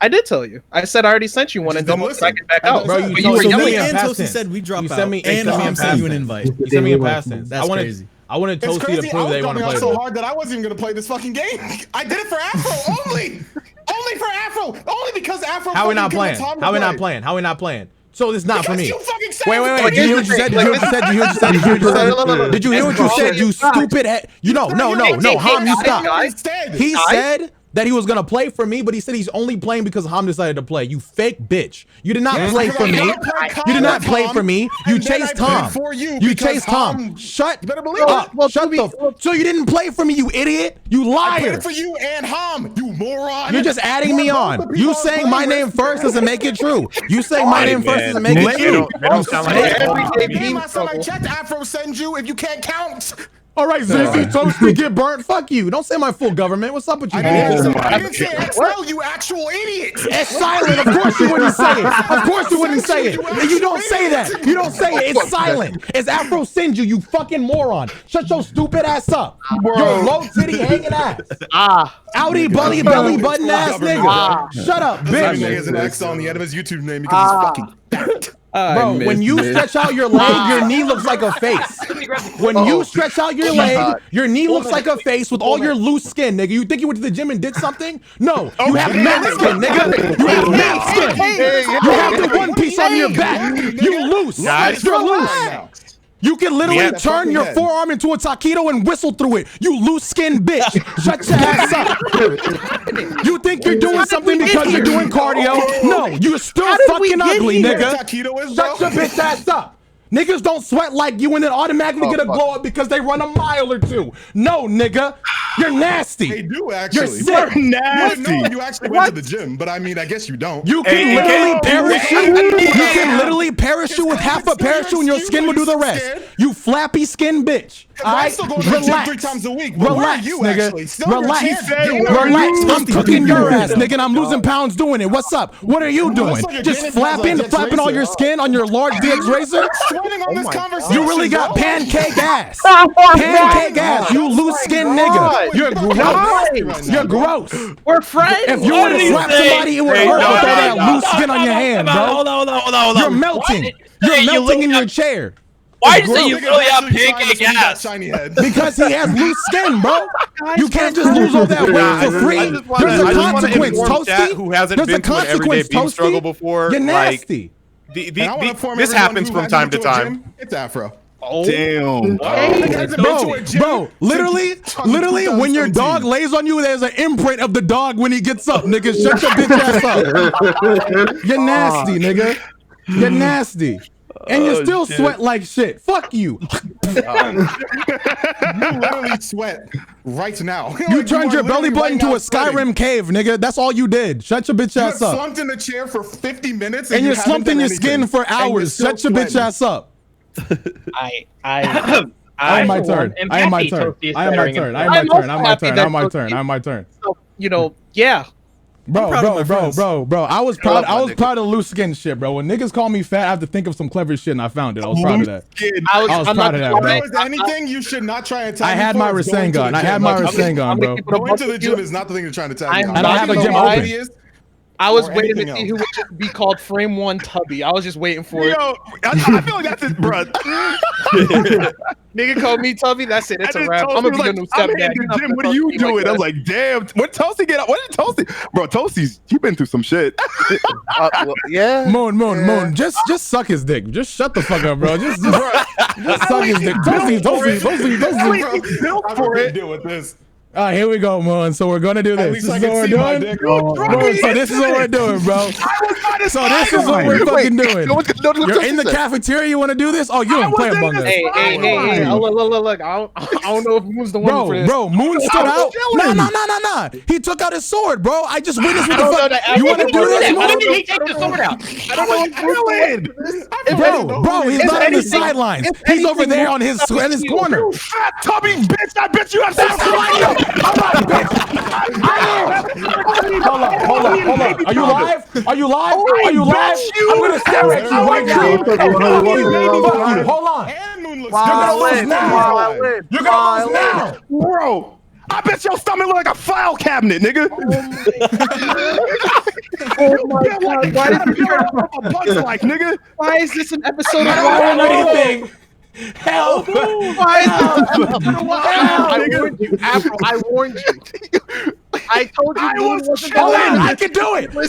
I did tell you. I said I already sent you one, and Domo said I can back out. Bro, you So told me me in and past Toastie tense. said we drop You out, sent me and I'm sending you an invite. You sent me in past tense. That's crazy. I wanted It's Toastie to crazy. I prove was they want to coming play out so with hard that I wasn't even gonna play this fucking game. I did it for Afro only. Only for Afro. Only because Afro. How we not playing? How we not playing? How we not playing? So it's not for me. Wait. Did you hear what you said? Did you hear what you said? Did you hear what you said? Did you hear what you said? You stupid head. You know, no. Hom, you stop. He said that he was gonna play for me, but he said he's only playing because Hom decided to play. You fake bitch. You did not play for me. You did not play for me. You chased Tom. You chased Tom. Shut up. Shut the. So you didn't play for me, you idiot. You liar. I played for you and Hom. You moron. You're just adding me on. You saying my name first doesn't make it true. You saying my name first doesn't make it true. They don't sound like Last time I checked, Afro sends you if you can't count. All right, Zizzy, Toastie, get burnt. Fuck you. Don't say my full government. What's up with you? I didn't say XL, you actual idiot. It's silent. Of course you wouldn't say it. Of course you wouldn't say it. And you don't say that. You don't say it. It's silent. It's Afro send you fucking moron. Shut your stupid ass up. You're low titty hanging ass. Outie belly button ass nigga. Shut up, bitch. He has an X on the end of his YouTube name because he's fucking fat. Bro, when you stretch out your leg, your knee looks like a face. When you stretch out your leg, your knee looks like a face with all your loose skin, nigga. You think you went to the gym and did something? No, you have mad skin, nigga. You have mad skin. You have the one piece on your back. You loose. You're loose. You can literally turn your forearm into a taquito and whistle through it. You loose skin bitch. Shut your ass up. You think you're doing something because you're doing cardio? No, you're still fucking ugly, nigga. Shut your bitch ass up. Niggas don't sweat like you and then automatically get a glow up because they run a mile or two. No, nigga. You're nasty. They do actually. You're sick. You're nasty. No, you actually went to the gym, but I mean, I guess you don't. You can literally parachute. You can literally parachute with half a parachute and your skin will do the rest. You flappy skin bitch. I still go to the gym 3 times a week. Relax, nigga. Relax. I'm cooking your ass, nigga, and I'm losing pounds doing it. What's up? What are you doing? Just flapping all your skin on your large DX Racer? You really got pancake ass. Pancake ass. You loose skin nigga. You're gross. You're gross. We're friends. If you were to slap somebody, it would hurt with all that loose skin on your hand, bro. Hold on. You're melting. You're melting in your chair. Why do you say you really have pancake ass? Because he has loose skin, bro. You can't just lose all that weight for free. There's a consequence, Toastie. Who hasn't There's a been to an everyday consequence, beam struggle Toastie. before? You're nasty. This happens from time to time. It's Afro. Oh, damn. Bro, literally, when your dog lays on you, there's an imprint of the dog when he gets up, nigga. Shut your bitch ass up. You're nasty, nigga. You're nasty. And you still sweat like shit. Fuck you. You literally sweat right now. You turned your belly button to a Skyrim cave, nigga. That's all you did. Shut your bitch ass up. You slumped in the chair for 50 minutes and you're slumped in your skin for hours. Shut your bitch ass up. I am my turn. I am my turn. I am my turn. I am my turn. I'm my turn. I'm my turn. I'm my turn. So, you know, yeah. Bro. I was proud. I was proud of the loose skin shit, bro. When niggas call me fat, I have to think of some clever shit, and I found it. I was proud of that. I was proud of that, bro. If there's anything you should not try and tag I had my Rasengan. I had my Rasengan, bro. Going to the gym is not the thing to try to tag. And I have a gym open. I was waiting to see who would just be called Frame One Tubby. I was just waiting for it. I feel like that's his bro. Nigga called me Tubby. That's it. It's a wrap. I'm gonna be a new stepdad. What are you doing? I'm like, damn. What Toastie get up? What did Toastie? Bro, Toastie's he been through some shit. Yeah. Moon. Just suck his dick. Just shut the fuck up, bro. Just suck his dick. Toastie. Built for it. Deal with this. All right, here we go, Moon. So we're gonna do this. This is what we're doing. So this is what we're doing, bro. So this is what we're fucking doing. You're in the cafeteria. You want to do this? Oh, you don't play Among Us. Hey. Look. I don't know if Moon's the one for this. Bro, Moon stood out. Nah. He took out his sword, bro. I just witnessed what the fuck. You want to do this, Moon? Why did he take the sword out? Bro, he's not on the sidelines. He's over there on his corner. You fat tubby bitch! I bet you have some. Hold on. Are you live? Are you live? I'm gonna stare at you right now. Hold on. You're gonna lose now. You're gonna lose now, bro. I bet your stomach look like a file cabinet, nigga. Oh my god! Why did you nigga? Why is this an episode of anything? Hell! I warned you, Afro. I warned you. I told you. I was chilling. I can do it, bro.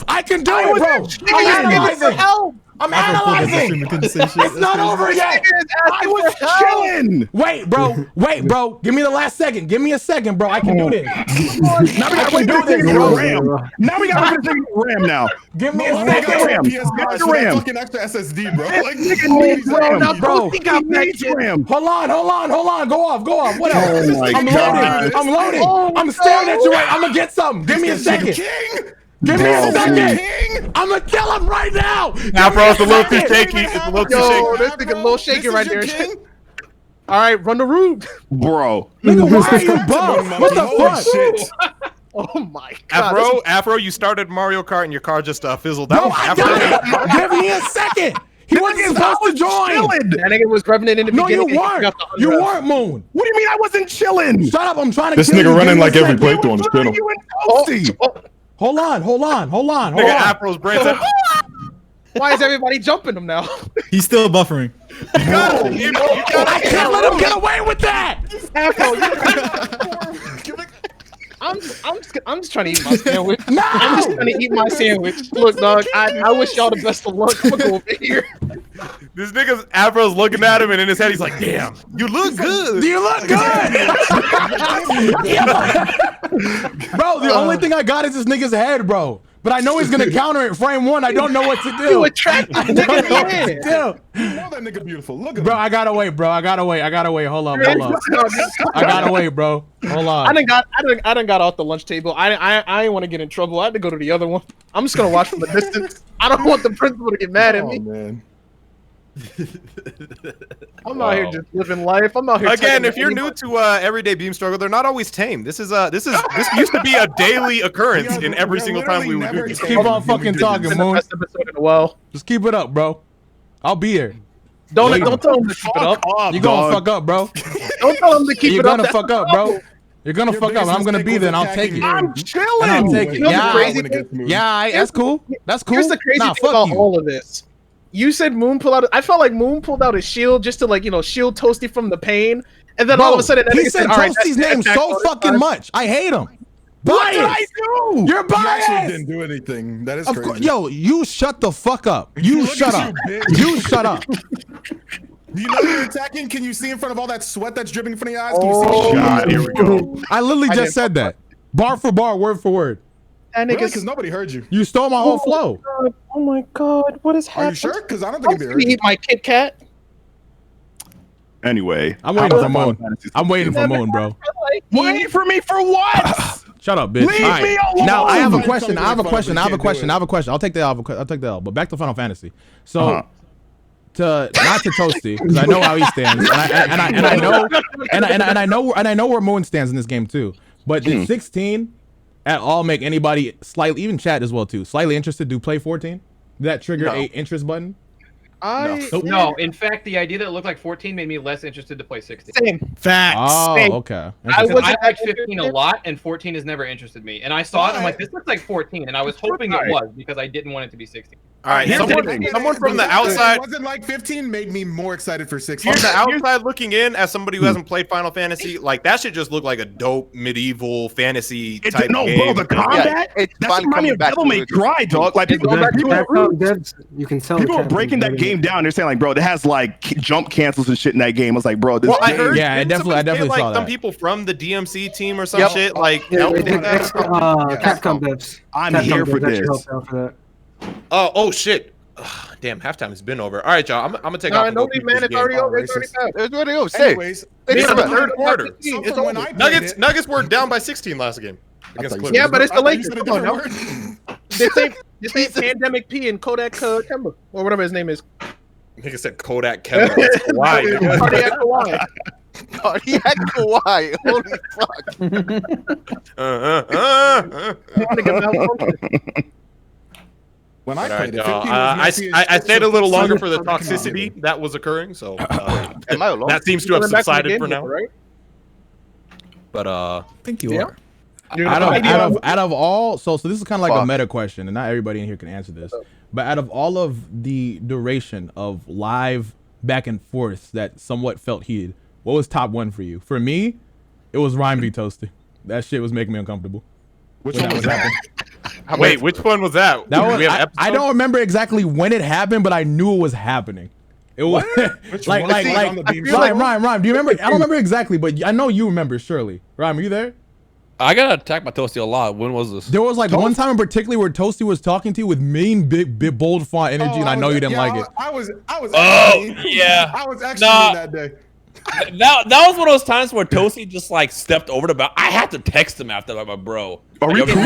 I'm analyzing. I'm analyzing. It's not over yet. I was chilling. Wait, bro. Give me the last second. Give me a second, bro. I can do this. Now we gotta do this, bro. Now we gotta put the RAM now. Give me a second. RAM. Fucking extra SSD, bro. Like, RAM. Hold on. Go off. What else? Oh I'm loading. I'm staring at you. I'm gonna get something. Give me a second. Give me a second. I'm gonna kill him right now. Now, bro, it's a little too shaky. It's a little too shaky. This nigga a little shaky right there. All right, run the room, bro. Nigga, why are you buff? What the fuck? Oh my god. Afro, you started Mario Kart and your car just fizzled out. Give me a second. He wasn't supposed to join. That nigga was rubbing it in the beginning. No, you weren't. You weren't, Moon. What do you mean I wasn't chilling? Shut up. I'm trying to This kill nigga you. running like every playthrough on this channel. Hold on. Nigga, Afro's brain said, why is everybody jumping him now? He's still buffering. I can't let him get away with that. Afro, I'm just trying to eat my sandwich. No! I'm just trying to eat my sandwich. Look, dog, I wish y'all the best of luck. I'm gonna go over here. this nigga's Afro's looking at him, and in his head, he's like, damn, you look good. You look good. Bro, the only thing I got is this nigga's head, bro. But I know he's gonna counter it. Frame one, I don't know what to do. You attract the nigga You know that nigga beautiful. Look at bro, him. I gotta wait, bro. I gotta wait. Hold up. I gotta wait, bro. Hold on. I done got off the lunch table. I didn't want to get in trouble. I had to go to the other one. I'm just gonna watch from a distance. I don't want the principal to get mad at me. Man. I'm out here just living life. I'm out here. Again, if you're new to everyday beam struggle, they're not always tame. This used to be a daily occurrence in every single time we would do this. Keep on fucking talking, Moon. Just keep it up, bro. I'll be here. Don't tell him to keep it up. You're gonna fuck up, bro. Don't tell him to keep it up. You're gonna fuck up, bro. You're gonna fuck up, and I'm gonna be there, and I'll take it. I'm chilling. And I'll take it. You know the crazy thing? Yeah, that's cool. That's cool. Here's the crazy thing about all of this. You said Moon pulled out. I felt like Moon pulled out his shield just to shield Toastie from the pain, and then all of a sudden he said Toastie's name so fucking much. I hate him. What did I do? You're biased. You actually didn't do anything. That is crazy. Yo, you shut the fuck up. You shut up. You shut up. Do you know you're attacking? Can you see in front of all that sweat that's dripping in front of your eyes? Can you see? God, here we go. I literally just said that. Bar for bar, word for word. Really? Because nobody heard you. You stole my whole flow. Oh my god, what is happening? Are you sure? Because I don't think they heard you. Eat my Kit Kat. Anyway, I'm waiting for Moon. I'm waiting for Moon, bro. Waiting for me for what? Shut up, bitch. Leave me alone. Now I have a question. I'll take the L. But back to Final Fantasy. So not to Toastie, because I know how he stands, and I know where Moon stands in this game too. But did 16 at all make anybody slightly, even chat as well too, slightly interested to play 14? Did that trigger a interest button? No, in fact, the idea that it looked like 14 made me less interested to play 16. Same. Facts. Oh, Same. okay. I like 15 a lot, and 14 has never interested me. And I saw it, and I'm like, this looks like 14, and I was hoping it was because I didn't want it to be 16. All right, someone from the outside. It wasn't like 15 made me more excited for 16. From the outside looking in, as somebody who hasn't played Final Fantasy, like that should just look like a dope medieval fantasy type game. Bro, the combat. That's reminding me of Devil May Cry, dog. Like people you can tell people are breaking that game down. They're saying like, bro, it has like jump cancels and shit in that game. I was like, bro, this. Well, I heard, yeah, I definitely like saw that. Some people from the DMC team or some shit like. Capcom devs. I'm here for this. Oh shit. Damn, halftime has been over. All right, y'all. I'm gonna take off. No, man, it's already over. It's already passed. Anyways, it's the third quarter. It's when I played it. Nuggets were down by 16 last game. Yeah, but it's the Lakers. Come on now. This ain't Pandemic P and Kodak Kemba or whatever his name is. Nigga said Kodak Kemba. Why? Cardiac Kawhi. Cardiac Kawhi. Holy fuck. When I played it, 15 I stayed a little longer for the toxicity that was occurring, so that seems to have subsided for now. Right? But I think you are. Out of all, so this is kind of like a meta question, and not everybody in here can answer this. But out of all of the duration of live back and forth that somewhat felt heated, what was top one for you? For me, it was Rhyme v Toastie. That shit was making me uncomfortable. Which one was that? Wait, which one was that? I don't remember exactly when it happened, but I knew it was happening. It was like Rhyme. Do you remember? I don't remember exactly, but I know you remember. Surely, Rhyme, are you there? I got attacked by Toastie a lot. When was this? There was like one time in particular where Toastie was talking to you with mean, big, bold font energy, and I know you didn't like it. I was. Yeah. I was actually that day. That was one of those times where Toastie just like stepped over the bound. I had to text him after that, my bro. Are we cool? No.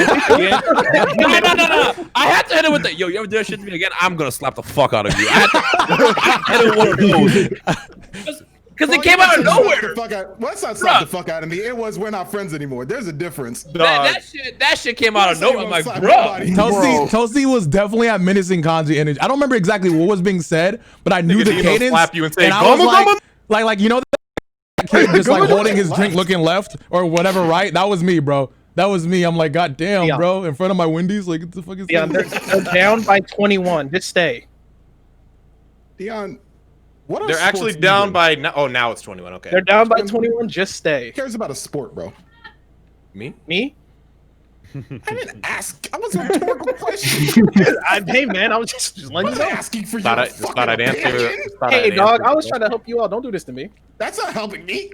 I had to hit him with the, yo, you ever do that shit to me again? I'm gonna slap the fuck out of you. I had to hit one of those. Because it came out of nowhere. Let's not slap the fuck out of me. It was we're not friends anymore. There's a difference. That shit came out of nowhere. I'm like, bro. Toastie was definitely at menacing kanji energy. I don't remember exactly what was being said, but I knew the cadence. Slap you and say, I was like, you know, that kid just like holding his drink, looking left or whatever, right? That was me, bro. That was me. I'm like, God damn, bro, in front of my Wendy's, like, what the fuck is that? They're down by 21. Just stay. Dion, what? They're actually down by now it's 21. Okay. They're down by 21. Just stay. Who cares about a sport, bro? Me? I didn't ask. I was a rhetorical question. Hey man, I was just letting you know. Asking for thought I'd answer. Hey dog, I was trying to help you out. Don't do this to me. That's not helping me.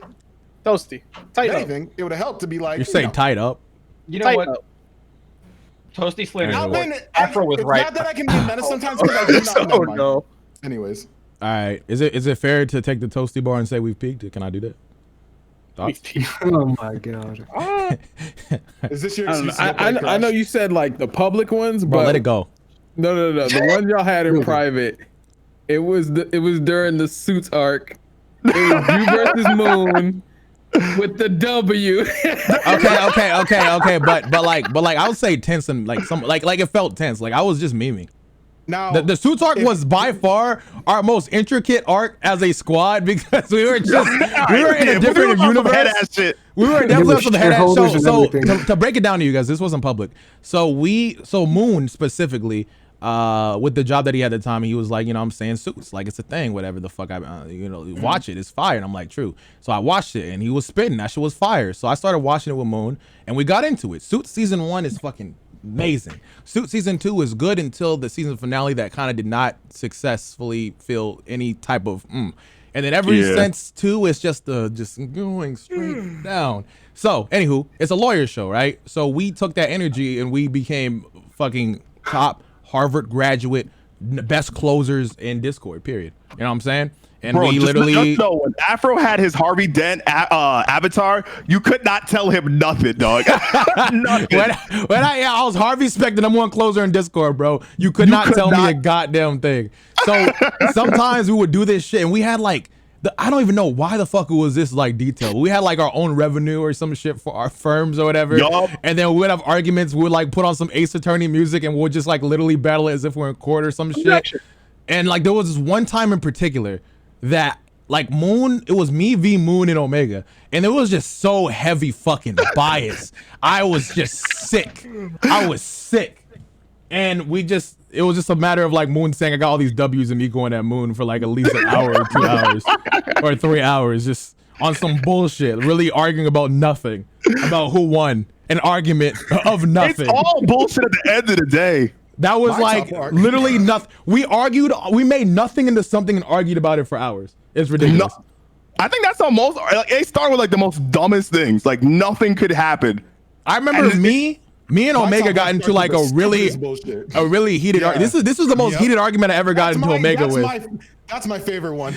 Toastie, tight up. It would have helped to be like. You're saying tight up. You know what? Toastie slammed Afro was right. Not that I can be meta sometimes because I do not know. Anyways. All right. Is it fair to take the Toastie bar and say we've peaked? Can I do that? Thoughts? Oh my god. Is this your excuse? I know you said like the public ones, but let it go. No. The ones y'all had in private. It was during the Suits arc. It was you versus Moon with the W. okay. But like I would say tense and like it felt tense. Like I was just memeing. Now the Suits arc was by far our most intricate arc as a squad because we were in a different universe. We were definitely some head ass. So to break it down to you guys, this wasn't public. So Moon specifically, with the job that he had at the time, he was like, you know, I'm saying Suits, like it's a thing, whatever the fuck watch it, it's fire. And I'm like, true. So I watched it and he was spitting, that shit was fire. So I started watching it with Moon and we got into it. Suits season 1 is fucking amazing. Suits season 2 is good until the season finale that kind of did not successfully feel any type of and then ever since 2 is just going straight down. So anywho, it's a lawyer show, right? So we took that energy and we became fucking top Harvard graduate, best closers in Discord, period. You know what I'm saying? And we literally just know when Afro had his Harvey Dent avatar, you could not tell him nothing, dog. Nothing. I was Harvey Spec, the #1 closer in Discord, bro. You could not tell me a goddamn thing. So sometimes we would do this shit, and we had like I don't even know why the fuck it was this like detailed. We had like our own revenue or some shit for our firms or whatever. Yup. And then we would have arguments. We would like put on some Ace Attorney music, and we'll just like literally battle it as if we're in court or some shit. And like there was this one time in particular that like Moon, it was me v Moon and Omega, and it was just so heavy fucking bias. I was just sick. And it was just a matter of like Moon saying I got all these W's and me going at Moon for like at least an hour or 2 hours or 3 hours just on some bullshit, really arguing about nothing, about who won, an argument of nothing. It's all bullshit at the end of the day. That was like literally nothing. We argued, we made nothing into something and argued about it for hours. It's ridiculous. No, I think that's the most, like, it started with like the most dumbest things. Like nothing could happen. I remember me and Omega got into like a really heated argument. This was the most heated argument I ever got into Omega with. That's my favorite one.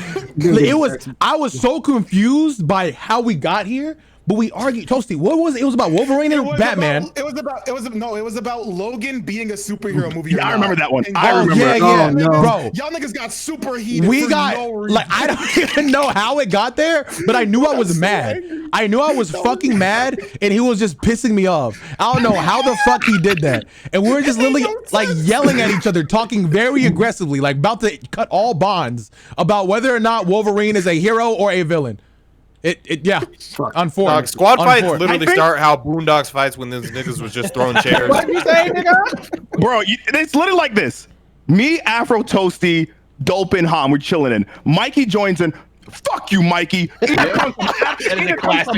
I was so confused by how we got here. But we argued, Toastie. What was it? It was about Wolverine and Batman. It was about Logan being a superhero movie. Yeah, I remember that one. Bro. Y'all niggas got super heated. I don't even know how it got there, but I knew I was mad. I knew I was fucking mad, and he was just pissing me off. I don't know how the fuck he did that. And we were just literally like yelling at each other, talking very aggressively, like about to cut all bonds about whether or not Wolverine is a hero or a villain. Unfortunately. Squad fights literally start how Boondocks fights when those niggas was just throwing chairs. What you say, nigga? Bro, it's literally like this. Me, Afro, Toastie, Dope, and Hom, we're chilling in. Mikey joins in. Fuck you, Mikey. Either comes from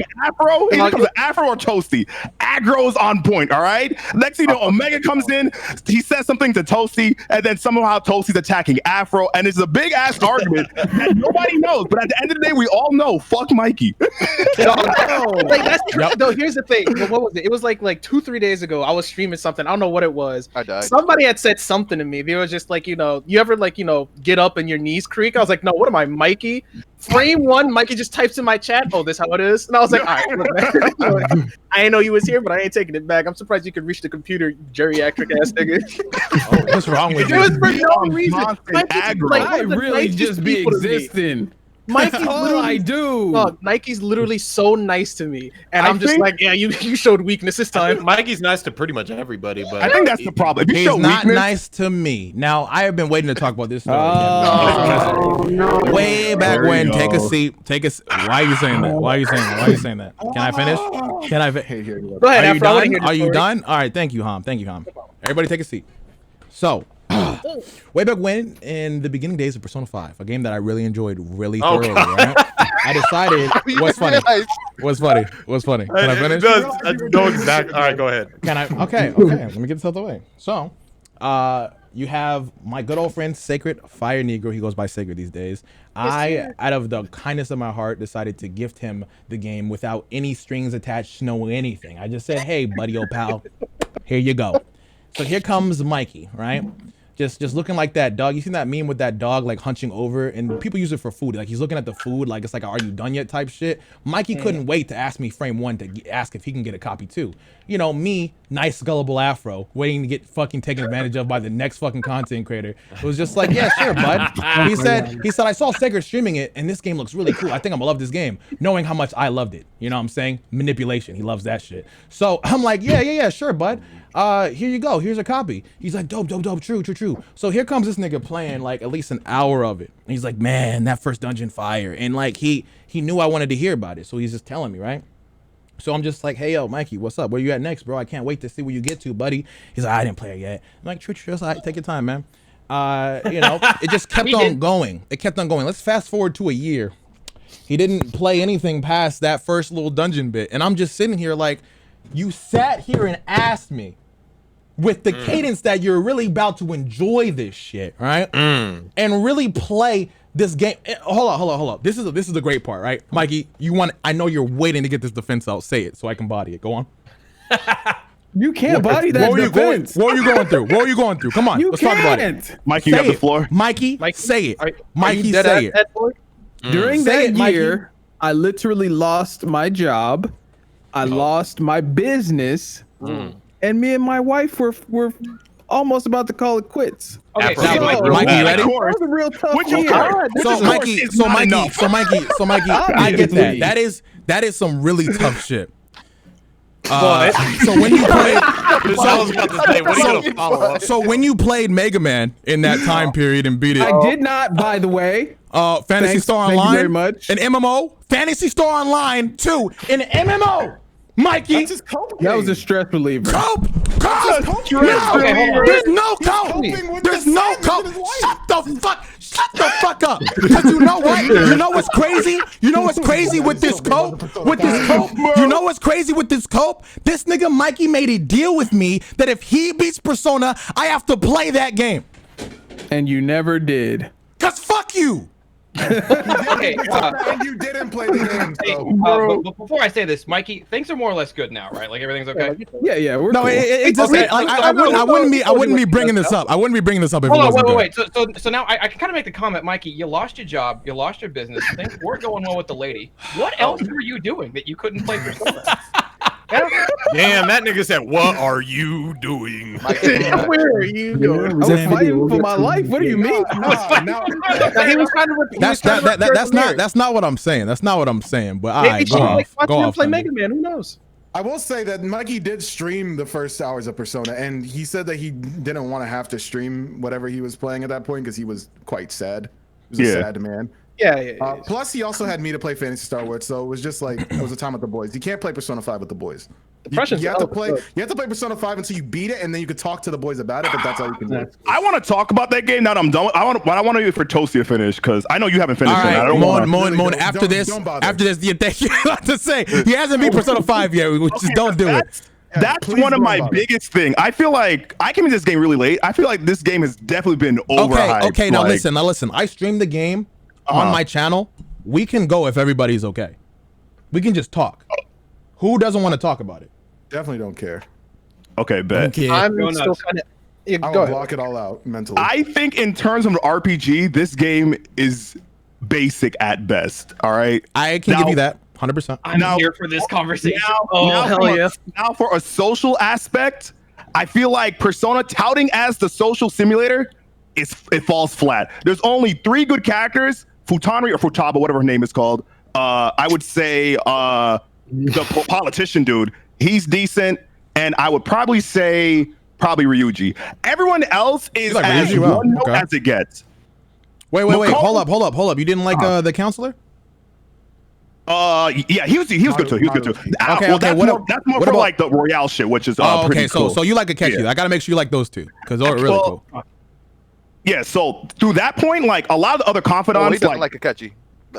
Afro or Toastie. Aggro's on point, all right? Next thing you know, Omega comes in, he says something to Toastie, and then somehow Toastie's attacking Afro, and it's a big ass argument that nobody knows. But at the end of the day, we all know, fuck Mikey. Like that's true. Though here's the thing. What was it? It was like 2-3 days ago. I was streaming something. I don't know what it was. I died. Somebody had said something to me. They were just like, you ever like, get up and your knees creak? I was like, no, what am I, Mikey? Frame 1, Mikey just types in my chat, oh, this how it is? And I was like, all right, look, man. I didn't know you was here, but I ain't taking it back. I'm surprised you could reach the computer, geriatric ass nigga. What's wrong with you? It was for no reason. I really just be existing. Mikey's all I do. Nike's literally so nice to me, and I'm just like, yeah, you showed weakness this time. Mikey's nice to pretty much everybody, but I think that's the problem. If you He's show not weakness, nice to me. Now I have been waiting to talk about this story. no. Way back when. Take a seat. Why are you saying that? Why are you saying that? Can I finish? Can I? Go ahead. Are you done? Are you done? All right. Thank you, Hom. Everybody, take a seat. So. Way back when, in the beginning days of Persona 5, a game that I really enjoyed thoroughly, right? I decided, what's funny? Can I finish? I know exactly. All right, go ahead. Can I? Okay. Let me get this out of the way. So, you have my good old friend, Sacred Fire Negro. He goes by Sacred these days. I, out of the kindness of my heart, decided to gift him the game without any strings attached, no anything. I just said, hey, buddy, old pal, here you go. So here comes Mikey, right? Just looking like that dog. You seen that meme with that dog like hunching over, and people use it for food. Like he's looking at the food, like it's like, are you done yet type shit. Mikey couldn't wait to ask me frame 1 to ask if he can get a copy too. Me, nice gullible Afro, waiting to get fucking taken advantage of by the next fucking content creator. It was just like, yeah, sure, bud. He said, I saw Sacred streaming it, and this game looks really cool. I think I'm gonna love this game, knowing how much I loved it. You know what I'm saying? Manipulation. He loves that shit. So I'm like, yeah, sure, bud. Here you go. Here's a copy. He's like, dope, true. So here comes this nigga playing like at least an hour of it. And he's like, man, that first dungeon fire. And like he knew I wanted to hear about it. So he's just telling me, right? So I'm just like, hey, yo, Mikey, what's up? Where you at next, bro? I can't wait to see where you get to, buddy. He's like, I didn't play it yet. I'm like, true. All right, take your time, man. It just kept on going. It kept on going. Let's fast forward to a year. He didn't play anything past that first little dungeon bit. And I'm just sitting here like, you sat here and asked me with the cadence that you're really about to enjoy this shit, right? And really play this game. Hold up. This is the great part, right? Mikey, I know you're waiting to get this defense out. Say it so I can body it. Go on. You can't body that defense. What are you going through? Come on, let's talk about it. Mikey, you got the floor. Mikey, say it. Mikey, say it. During Say that it, Mikey. year, I literally lost my job. I lost my business, and me and my wife were almost about to call it quits. Okay, Afro, so, Mikey, you ready? That was a real tough year. So Mikey, I get that. That is some really tough shit. So when you played, so when you played Mega Man in that time period and beat it, I did not, by the way. Fantasy Star Online, thank you very much. an MMO, Fantasy Star Online 2, an MMO. Mikey, That was a stress reliever. cope. Okay, hold on. There's no cope. There's no cope. Shut the fuck up. Because you know what? You know what's crazy? You know what's crazy with this cope? You know what's crazy with this cope? This nigga Mikey made a deal with me that if he beats Persona, I have to play that game. And you never did. Cause fuck you. Okay, and you didn't play the game. So. but before I say this, Mikey, things are more or less good now, right? Like everything's okay. Yeah, we're No, cool. it just I wouldn't be bringing this up. I wouldn't be bringing this up if it Hold on, wasn't wait. So now I can kind of make the comment, Mikey. You lost your job, you lost your business. Things weren't going well with the lady. What else were you doing that you couldn't play Persona? Damn, that nigga said, "What are you doing?" Where are you going? I was fighting for my life. What do you mean? That's not what I'm saying. That's not what I'm saying. But Maybe she like watching him play Thunder. Mega Man. Who knows? I will say that Mikey did stream the first hours of Persona, and he said that he didn't want to have to stream whatever he was playing at that point because he was quite sad. He was a sad man. Yeah. Plus, he also had me to play Fantasy Star Wars, so it was just like it was a time with the boys. You can't play Persona 5 with the boys. You have to play. You have to play Persona 5 until you beat it, and then you could talk to the boys about it. But that's all you can do. I want to talk about that game now that I'm done. I want to wait for Toastie to finish because I know you haven't finished. All right, it. I don't want Moon. After this, yeah, thank you. I have to say he hasn't beat Persona 5 yet. We just don't do it. That's one of my biggest thing. I feel like I came in this game really late. I feel like this game has definitely been overhyped. Okay. Now listen. I streamed the game on my channel. We can go if everybody's okay. We can just talk. Who doesn't want to talk about it? Definitely don't care. Okay, bet. I'm still kind of. I will block it all out mentally. I think in terms of RPG, this game is basic at best. All right. I can give you that 100%. I'm here for this conversation. Now for a social aspect, I feel like Persona touting as the social simulator, it falls flat. There's only 3 good characters. Futanari or Futaba, whatever her name is called. I would say the politician dude. He's decent, and I would probably say Ryuji. Everyone else is like as Ryuji? one note Okay. as it gets. Wait. Hold up. You didn't like the counselor? Yeah, he was good too. Okay. That's more for like the Royale shit, which is pretty cool. So you like Akechi? I gotta make sure you like those two because they're really cool. Yeah, so through that point, like a lot of the other confidants, he doesn't like Akechi.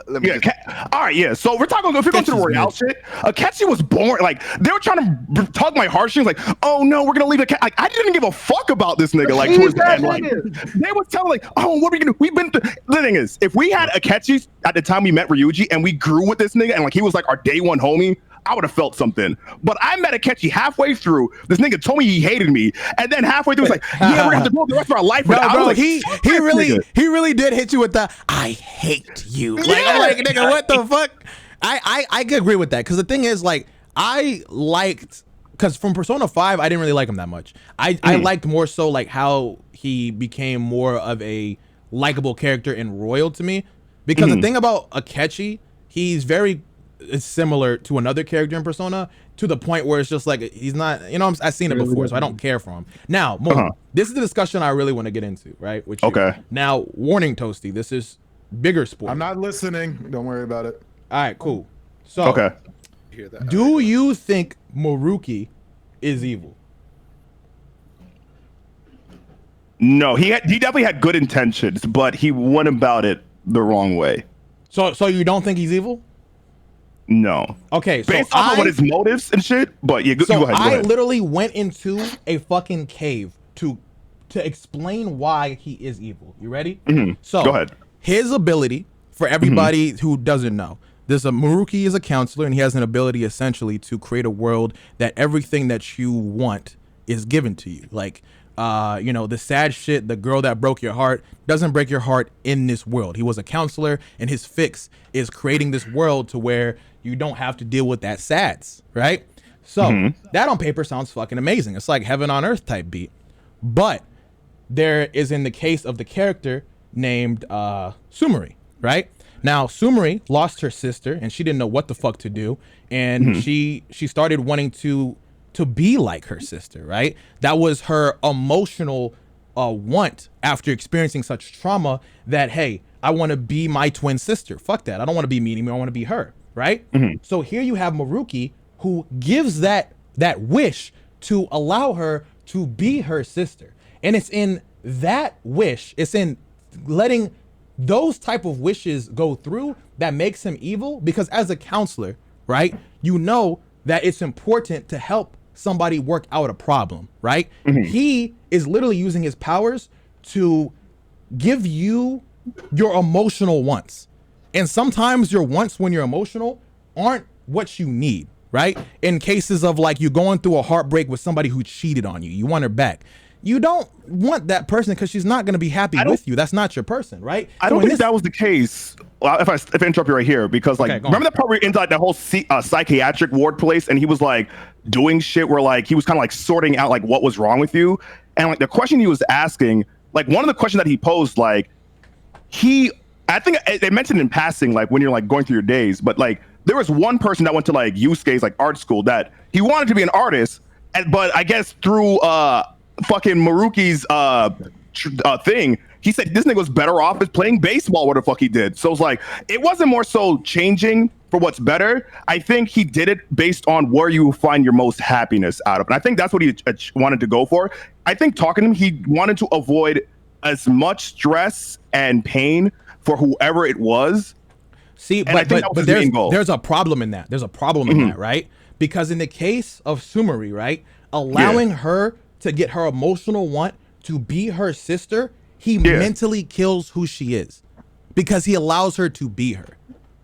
Let me all right, yeah. So we're talking. If you're going to the Royale shit, Akechi was boring. Like they were trying to tug my heartstrings. Like, oh no, we're gonna leave Akechi. Like I didn't give a fuck about this nigga. Like towards the end, like they were telling, like, oh, what are we gonna do? We've been. The thing is, if we had Akechi at the time we met Ryuji and we grew with this nigga and like he was like our day one homie, I would have felt something. But I met Akechi halfway through. This nigga told me he hated me, and then halfway through, was like, "Yeah, we're gonna have to go the rest of our life." Bro, like, he really did hit you with the "I hate you." Like, I'm like, nigga, what the fuck? I could agree with that because the thing is, like, I liked because from Persona 5, I didn't really like him that much. I liked more so like how he became more of a likable character in Royal to me. Because the thing about Akechi, he's very similar to another character in Persona to the point where it's just like he's not, you know, I've seen it before, so I don't care for him. Now, Moon, this is the discussion I really want to get into, right? With you. Okay. Now, warning, Toastie, this is bigger sport. I'm not listening. Don't worry about it. All right, cool. So, do you think Maruki is evil? No, he definitely had good intentions, but he went about it the wrong way. So you don't think he's evil? No. Okay, so based off of what his motives and shit, but yeah, so go ahead. I literally went into a fucking cave to explain why he is evil. You ready? So go ahead. His ability, for everybody who doesn't know, Maruki is a counselor, and he has an ability essentially to create a world that everything that you want is given to you. Like you know, the sad shit, the girl that broke your heart doesn't break your heart in this world. He was a counselor, and his fix is creating this world to where you don't have to deal with that sads, right? So that on paper sounds fucking amazing. It's like heaven on earth type beat. But there is in the case of the character named Sumari, right? Now, Sumari lost her sister, and she didn't know what the fuck to do, and she started wanting to be like her sister, right? That was her emotional want after experiencing such trauma that, hey, I want to be my twin sister. Fuck that. I don't want to be me anymore. I want to be her, right? So here you have Maruki, who gives that wish to allow her to be her sister. And it's in that wish, it's in letting those type of wishes go through that makes him evil, because as a counselor, right, you know that it's important to help somebody work out a problem, right? He is literally using his powers to give you your emotional wants. And sometimes your wants when you're emotional aren't what you need, right? In cases of like you going through a heartbreak with somebody who cheated on you, you want her back. You don't want that person because she's not going to be happy with you. That's not your person, right? I don't think that was the case. Well, if I interrupt you right here, because like, remember that part where into like that whole psychiatric ward place, and he was like doing shit where like he was kind of like sorting out like what was wrong with you, and like the question he was asking, like one of the questions that he posed, like I think they mentioned in passing, like when you're like going through your days, but like there was one person that went to like Yusuke's like art school that he wanted to be an artist, but I guess through fucking Maruki's thing, he said this nigga was better off as playing baseball, what the fuck he did. So it's like, it wasn't more so changing for what's better. I think he did it based on where you find your most happiness out of. And I think that's what he wanted to go for. I think talking to him, he wanted to avoid as much stress and pain for whoever it was. See, but there's a problem in that. There's a problem in that, right? Because in the case of Sumari, right, allowing her to get her emotional want to be her sister, he mentally kills who she is because he allows her to be her.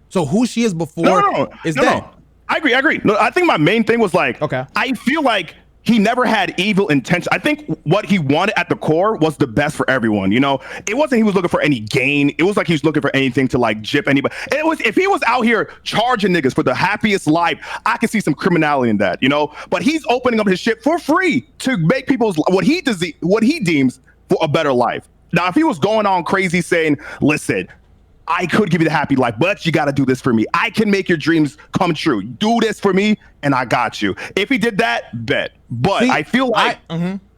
So who she is before is dead. I agree. No, I think my main thing was like, I feel like he never had evil intention. I think what he wanted at the core was the best for everyone. You know, it wasn't he was looking for any gain. It was like he was looking for anything to like jip anybody. And it was, if he was out here charging niggas for the happiest life, I could see some criminality in that, you know. But he's opening up his shit for free to make people's what he deems for a better life. Now, if he was going on crazy saying, listen, I could give you the happy life, but you got to do this for me. I can make your dreams come true. Do this for me, and I got you. If he did that, bet. But I feel like, on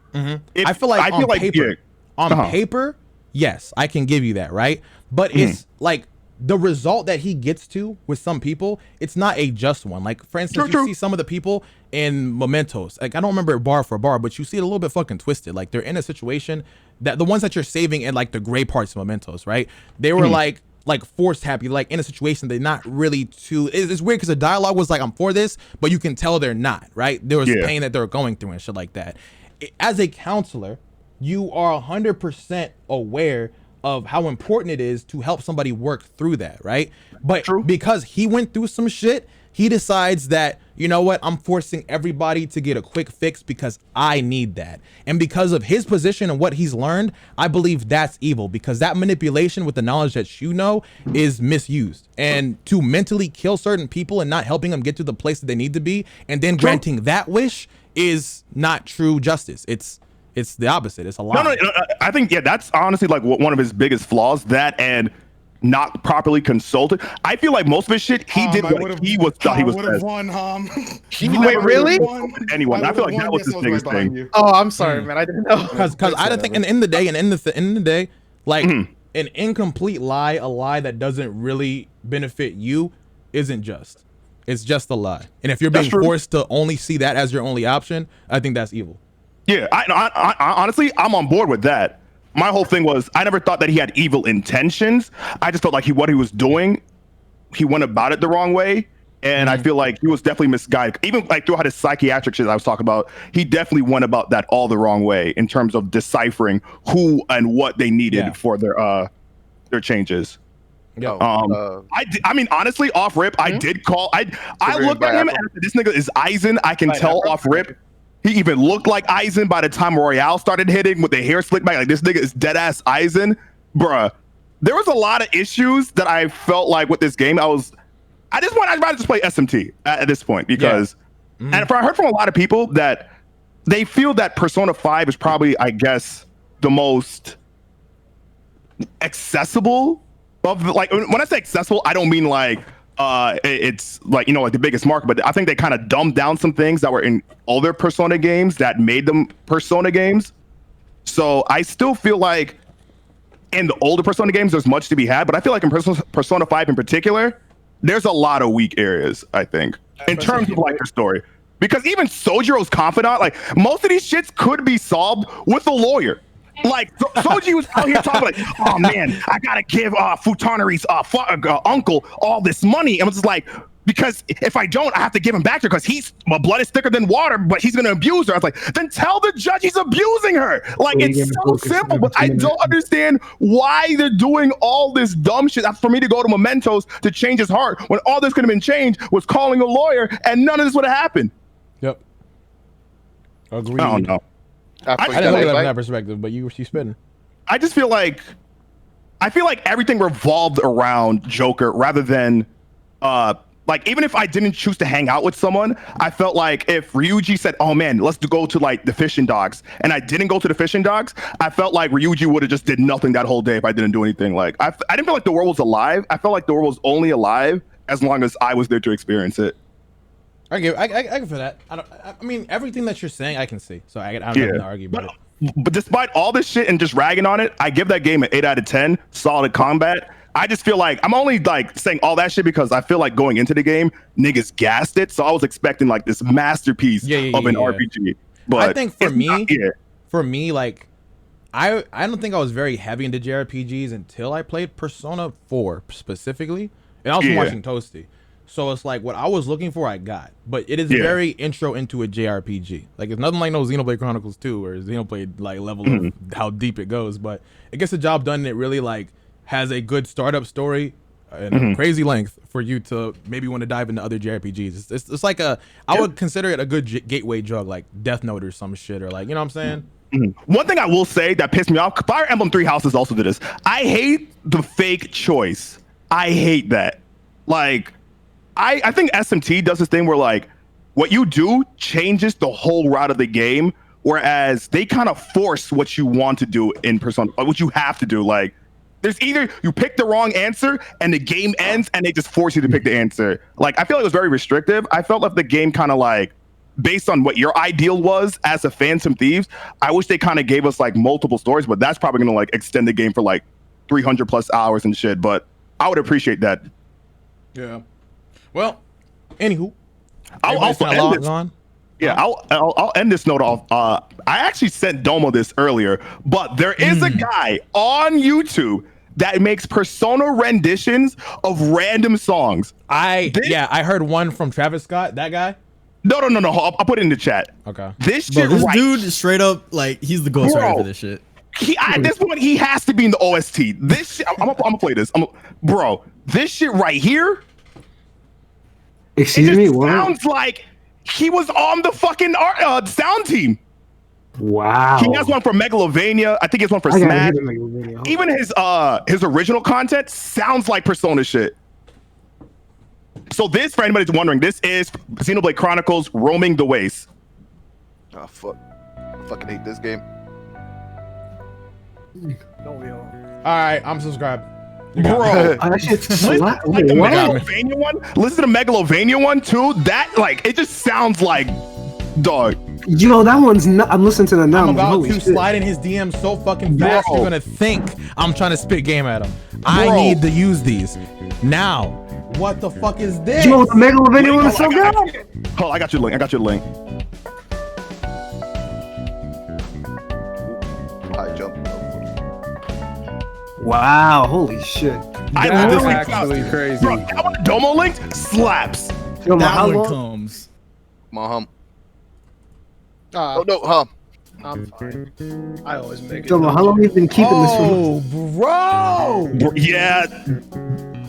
paper, yes, I can give you that, right? But it's like the result that he gets to with some people, it's not a just one. Like, for instance, you see some of the people in Mementos. Like, I don't remember bar for bar, but you see it a little bit fucking twisted. Like, they're in a situation that the ones that you're saving in like the gray parts of Mementos, right? They were like forced happy, like in a situation they're not really too. It's weird because the dialogue was like, I'm for this, but you can tell they're not, right? There was pain that they were going through and shit like that. As a counselor, you are 100% aware of how important it is to help somebody work through that, right? But because he went through some shit, he decides that, you know what, I'm forcing everybody to get a quick fix because I need that. And because of his position and what he's learned, I believe that's evil, because that manipulation with the knowledge that you know is misused. And to mentally kill certain people and not helping them get to the place that they need to be, and then granting that wish is not true justice. It's the opposite. It's a lie. No, I think, that's honestly like one of his biggest flaws, that and not properly consulted. I feel like most of his shit, he did what he thought he was best. Won, Wait, really? Anyone. I feel like that was his biggest thing. Oh, I'm sorry, man. I didn't know. Because I don't think in the end of the day, like an incomplete lie, a lie that doesn't really benefit you, isn't just. It's just a lie. And if you're being forced to only see that as your only option, I think that's evil. Yeah, I honestly, I'm on board with that. My whole thing was, I never thought that he had evil intentions. I just felt like what he was doing, he went about it the wrong way. And I feel like he was definitely misguided. Even like throughout his psychiatric shit I was talking about, he definitely went about that all the wrong way in terms of deciphering who and what they needed for their changes. I mean, honestly, off rip, I did call. I looked at him and I said, this nigga is Eisen. I can tell off rip. He even looked like Aizen by the time Royale started hitting with the hair slicked back. Like, this nigga is dead ass Aizen, bruh. There was a lot of issues that I felt like with this game. I'd rather just play SMT at this point because, and I heard from a lot of people that they feel that Persona 5 is probably, I guess, the most accessible of the, like, when I say accessible, I don't mean like it's like, you know, like the biggest market, but I think they kind of dumbed down some things that were in other Persona games that made them Persona games. So I still feel like in the older Persona games, there's much to be had, but I feel like in Persona 5 in particular, there's a lot of weak areas, I think, in terms of like the story. Because even Sojiro's confidant, like most of these shits could be solved with a lawyer. Like Soji was out here talking like, oh man, I gotta give Futanari's uncle all this money. And I was just like, because if I don't, I have to give him back to her because my blood is thicker than water, but he's gonna abuse her. I was like, then tell the judge he's abusing her. Like, it's so simple, but I don't understand why they're doing all this dumb shit. For me to go to Mementos to change his heart when all this could have been changed was calling a lawyer and none of this would have happened. Yep. Agreed. I don't know. I didn't look at it from that perspective, but you spitting. I just feel like everything revolved around Joker rather than like, even if I didn't choose to hang out with someone, I felt like if Ryuji said, oh man, let's go to like the fishing docks, and I didn't go to the fishing docks, I felt like Ryuji would have just did nothing that whole day if I didn't do anything. Like, I didn't feel like the world was alive. I felt like the world was only alive as long as I was there to experience it. I can feel that. I mean, everything that you're saying, I can see. So I don't have to argue about it. But despite all this shit and just ragging on it, I give that game an 8 out of 10. Solid combat. I just feel like I'm only like saying all that shit because I feel like going into the game, niggas gassed it. So I was expecting like this masterpiece of an RPG. But I think for me, like I don't think I was very heavy into JRPGs until I played Persona 4 specifically, and I was watching Toastie. So it's like what I was looking for, I got. But it is very intro into a JRPG. Like, it's nothing like no Xenoblade Chronicles 2 or Xenoblade like level of how deep it goes. But it gets the job done, and it really like has a good startup story and a crazy length for you to maybe want to dive into other JRPGs. It's like I would consider it a good gateway drug, like Death Note or some shit, or like, you know what I'm saying? One thing I will say that pissed me off, Fire Emblem Three Houses also did this. I hate the fake choice. I hate that. Like, I think SMT does this thing where like what you do changes the whole route of the game, whereas they kind of force what you want to do in Persona, what you have to do. Like, there's either you pick the wrong answer and the game ends and they just force you to pick the answer. Like, I feel like it was very restrictive. I felt like the game kind of like, based on what your ideal was as a Phantom Thieves, I wish they kind of gave us like multiple stories, but that's probably gonna like extend the game for like 300 plus hours and shit. But I would appreciate that. Yeah. Well, anywho, I'll also end this. I'll end this note off. I actually sent Domo this earlier, but there is a guy on YouTube that makes Persona renditions of random songs. I heard one from Travis Scott. That guy. No. I'll put it in the chat. Okay. This dude straight up like he's the ghostwriter for this shit. At this point, he has to be in the OST. This shit, I'm gonna play this. Bro, this shit right here. Excuse me, what? Sounds like he was on the fucking sound team. Wow. He has one for Megalovania. I think he has one for Smash. Even his original content sounds like Persona shit. So this, for anybody who's wondering, this is Xenoblade Chronicles Roaming the Waste. Oh fuck! I fucking hate this game. Don't we all? All right, I'm subscribed. Bro, listen to the Megalovania one. Listen to the Megalovania one too. That like it just sounds like dog. Yo, that one's not. I'm listening to that now. I'm about to slide in his DM so fucking fast. You're gonna think I'm trying to spit game at him. I need to use these now. What the fuck is this? Yo, the Megalovania one is so good. Oh, I got your link. I jumped. Wow, holy shit. That's actually crazy. Bro, that one Domo linked slaps. Yo, that one comes. Come on, Hum. Oh no, Hum. I'm fine. I always make it. Yo, how long have you been keeping this from? Bro. Yeah.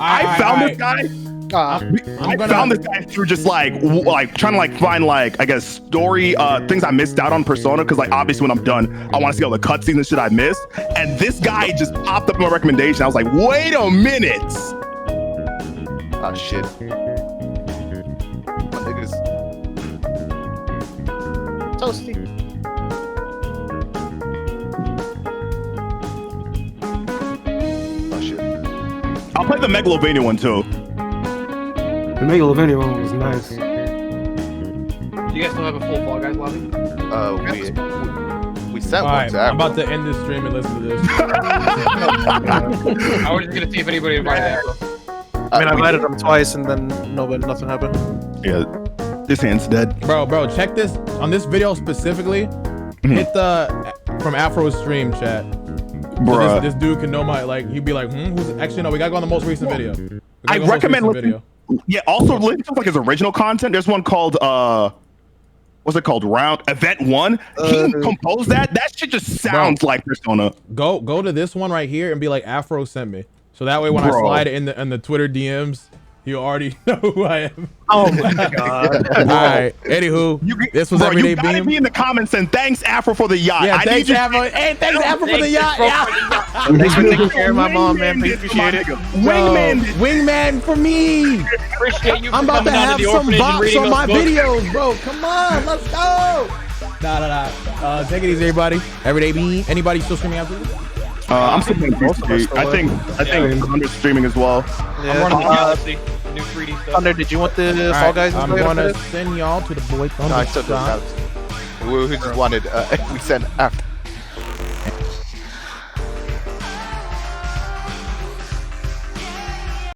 I found this guy. I found this guy through just like trying to find I guess story things I missed out on Persona, because like obviously when I'm done I want to see all the cutscenes and shit I missed, and this guy just popped up in my recommendation. I was like, wait a minute. Oh shit. My niggas. Toasty. Oh shit. I'll play the Megalovania one too. The Megalovania one was nice. Do you guys still have a full Fall Guys lobby? We sent All one right, to I'm Afro. about to end this stream and listen to this. I was just gonna see if anybody invited Afro. I mean, I invited him twice and then nothing happened. Yeah, this hand's dead. Bro, check this on this video specifically. Hit the from Afro's stream chat. Bruh. So this dude can know he'd be like, who's actually no, we gotta go on the most recent video. I recommend listening. Yeah, also listen to his original content. There's one called what's it called? Event 1. He composed that. That shit just sounds like Persona. Go to this one right here and be like, Afro sent me. So that way when I slide it in the Twitter DMs, you already know who I am. Oh my god. All right. Anywho, this was Everyday You gotta Beam. be in the comments and thanks Afro for the yacht. Yeah, I thanks need you- Afro. Hey, thanks Afro for the yacht. Yeah. Thanks for taking care of my mom, man. We appreciate it. Wingman for me. Appreciate you. I'm about to coming down have the some orphanage and bops reading on my those books. videos, bro. Come on, let's go. Nah. Take it easy, everybody. Everyday Beam. Anybody still streaming after this? I'm still playing Toastie. I think Thunder's streaming as well. Yeah. I'm running the Galaxy. New 3D stuff. Thunder, did you want the All Fall right, Guys? I'm gonna send y'all to the boy No, I Thunder. still don't have. We just wanted. We sent Afro.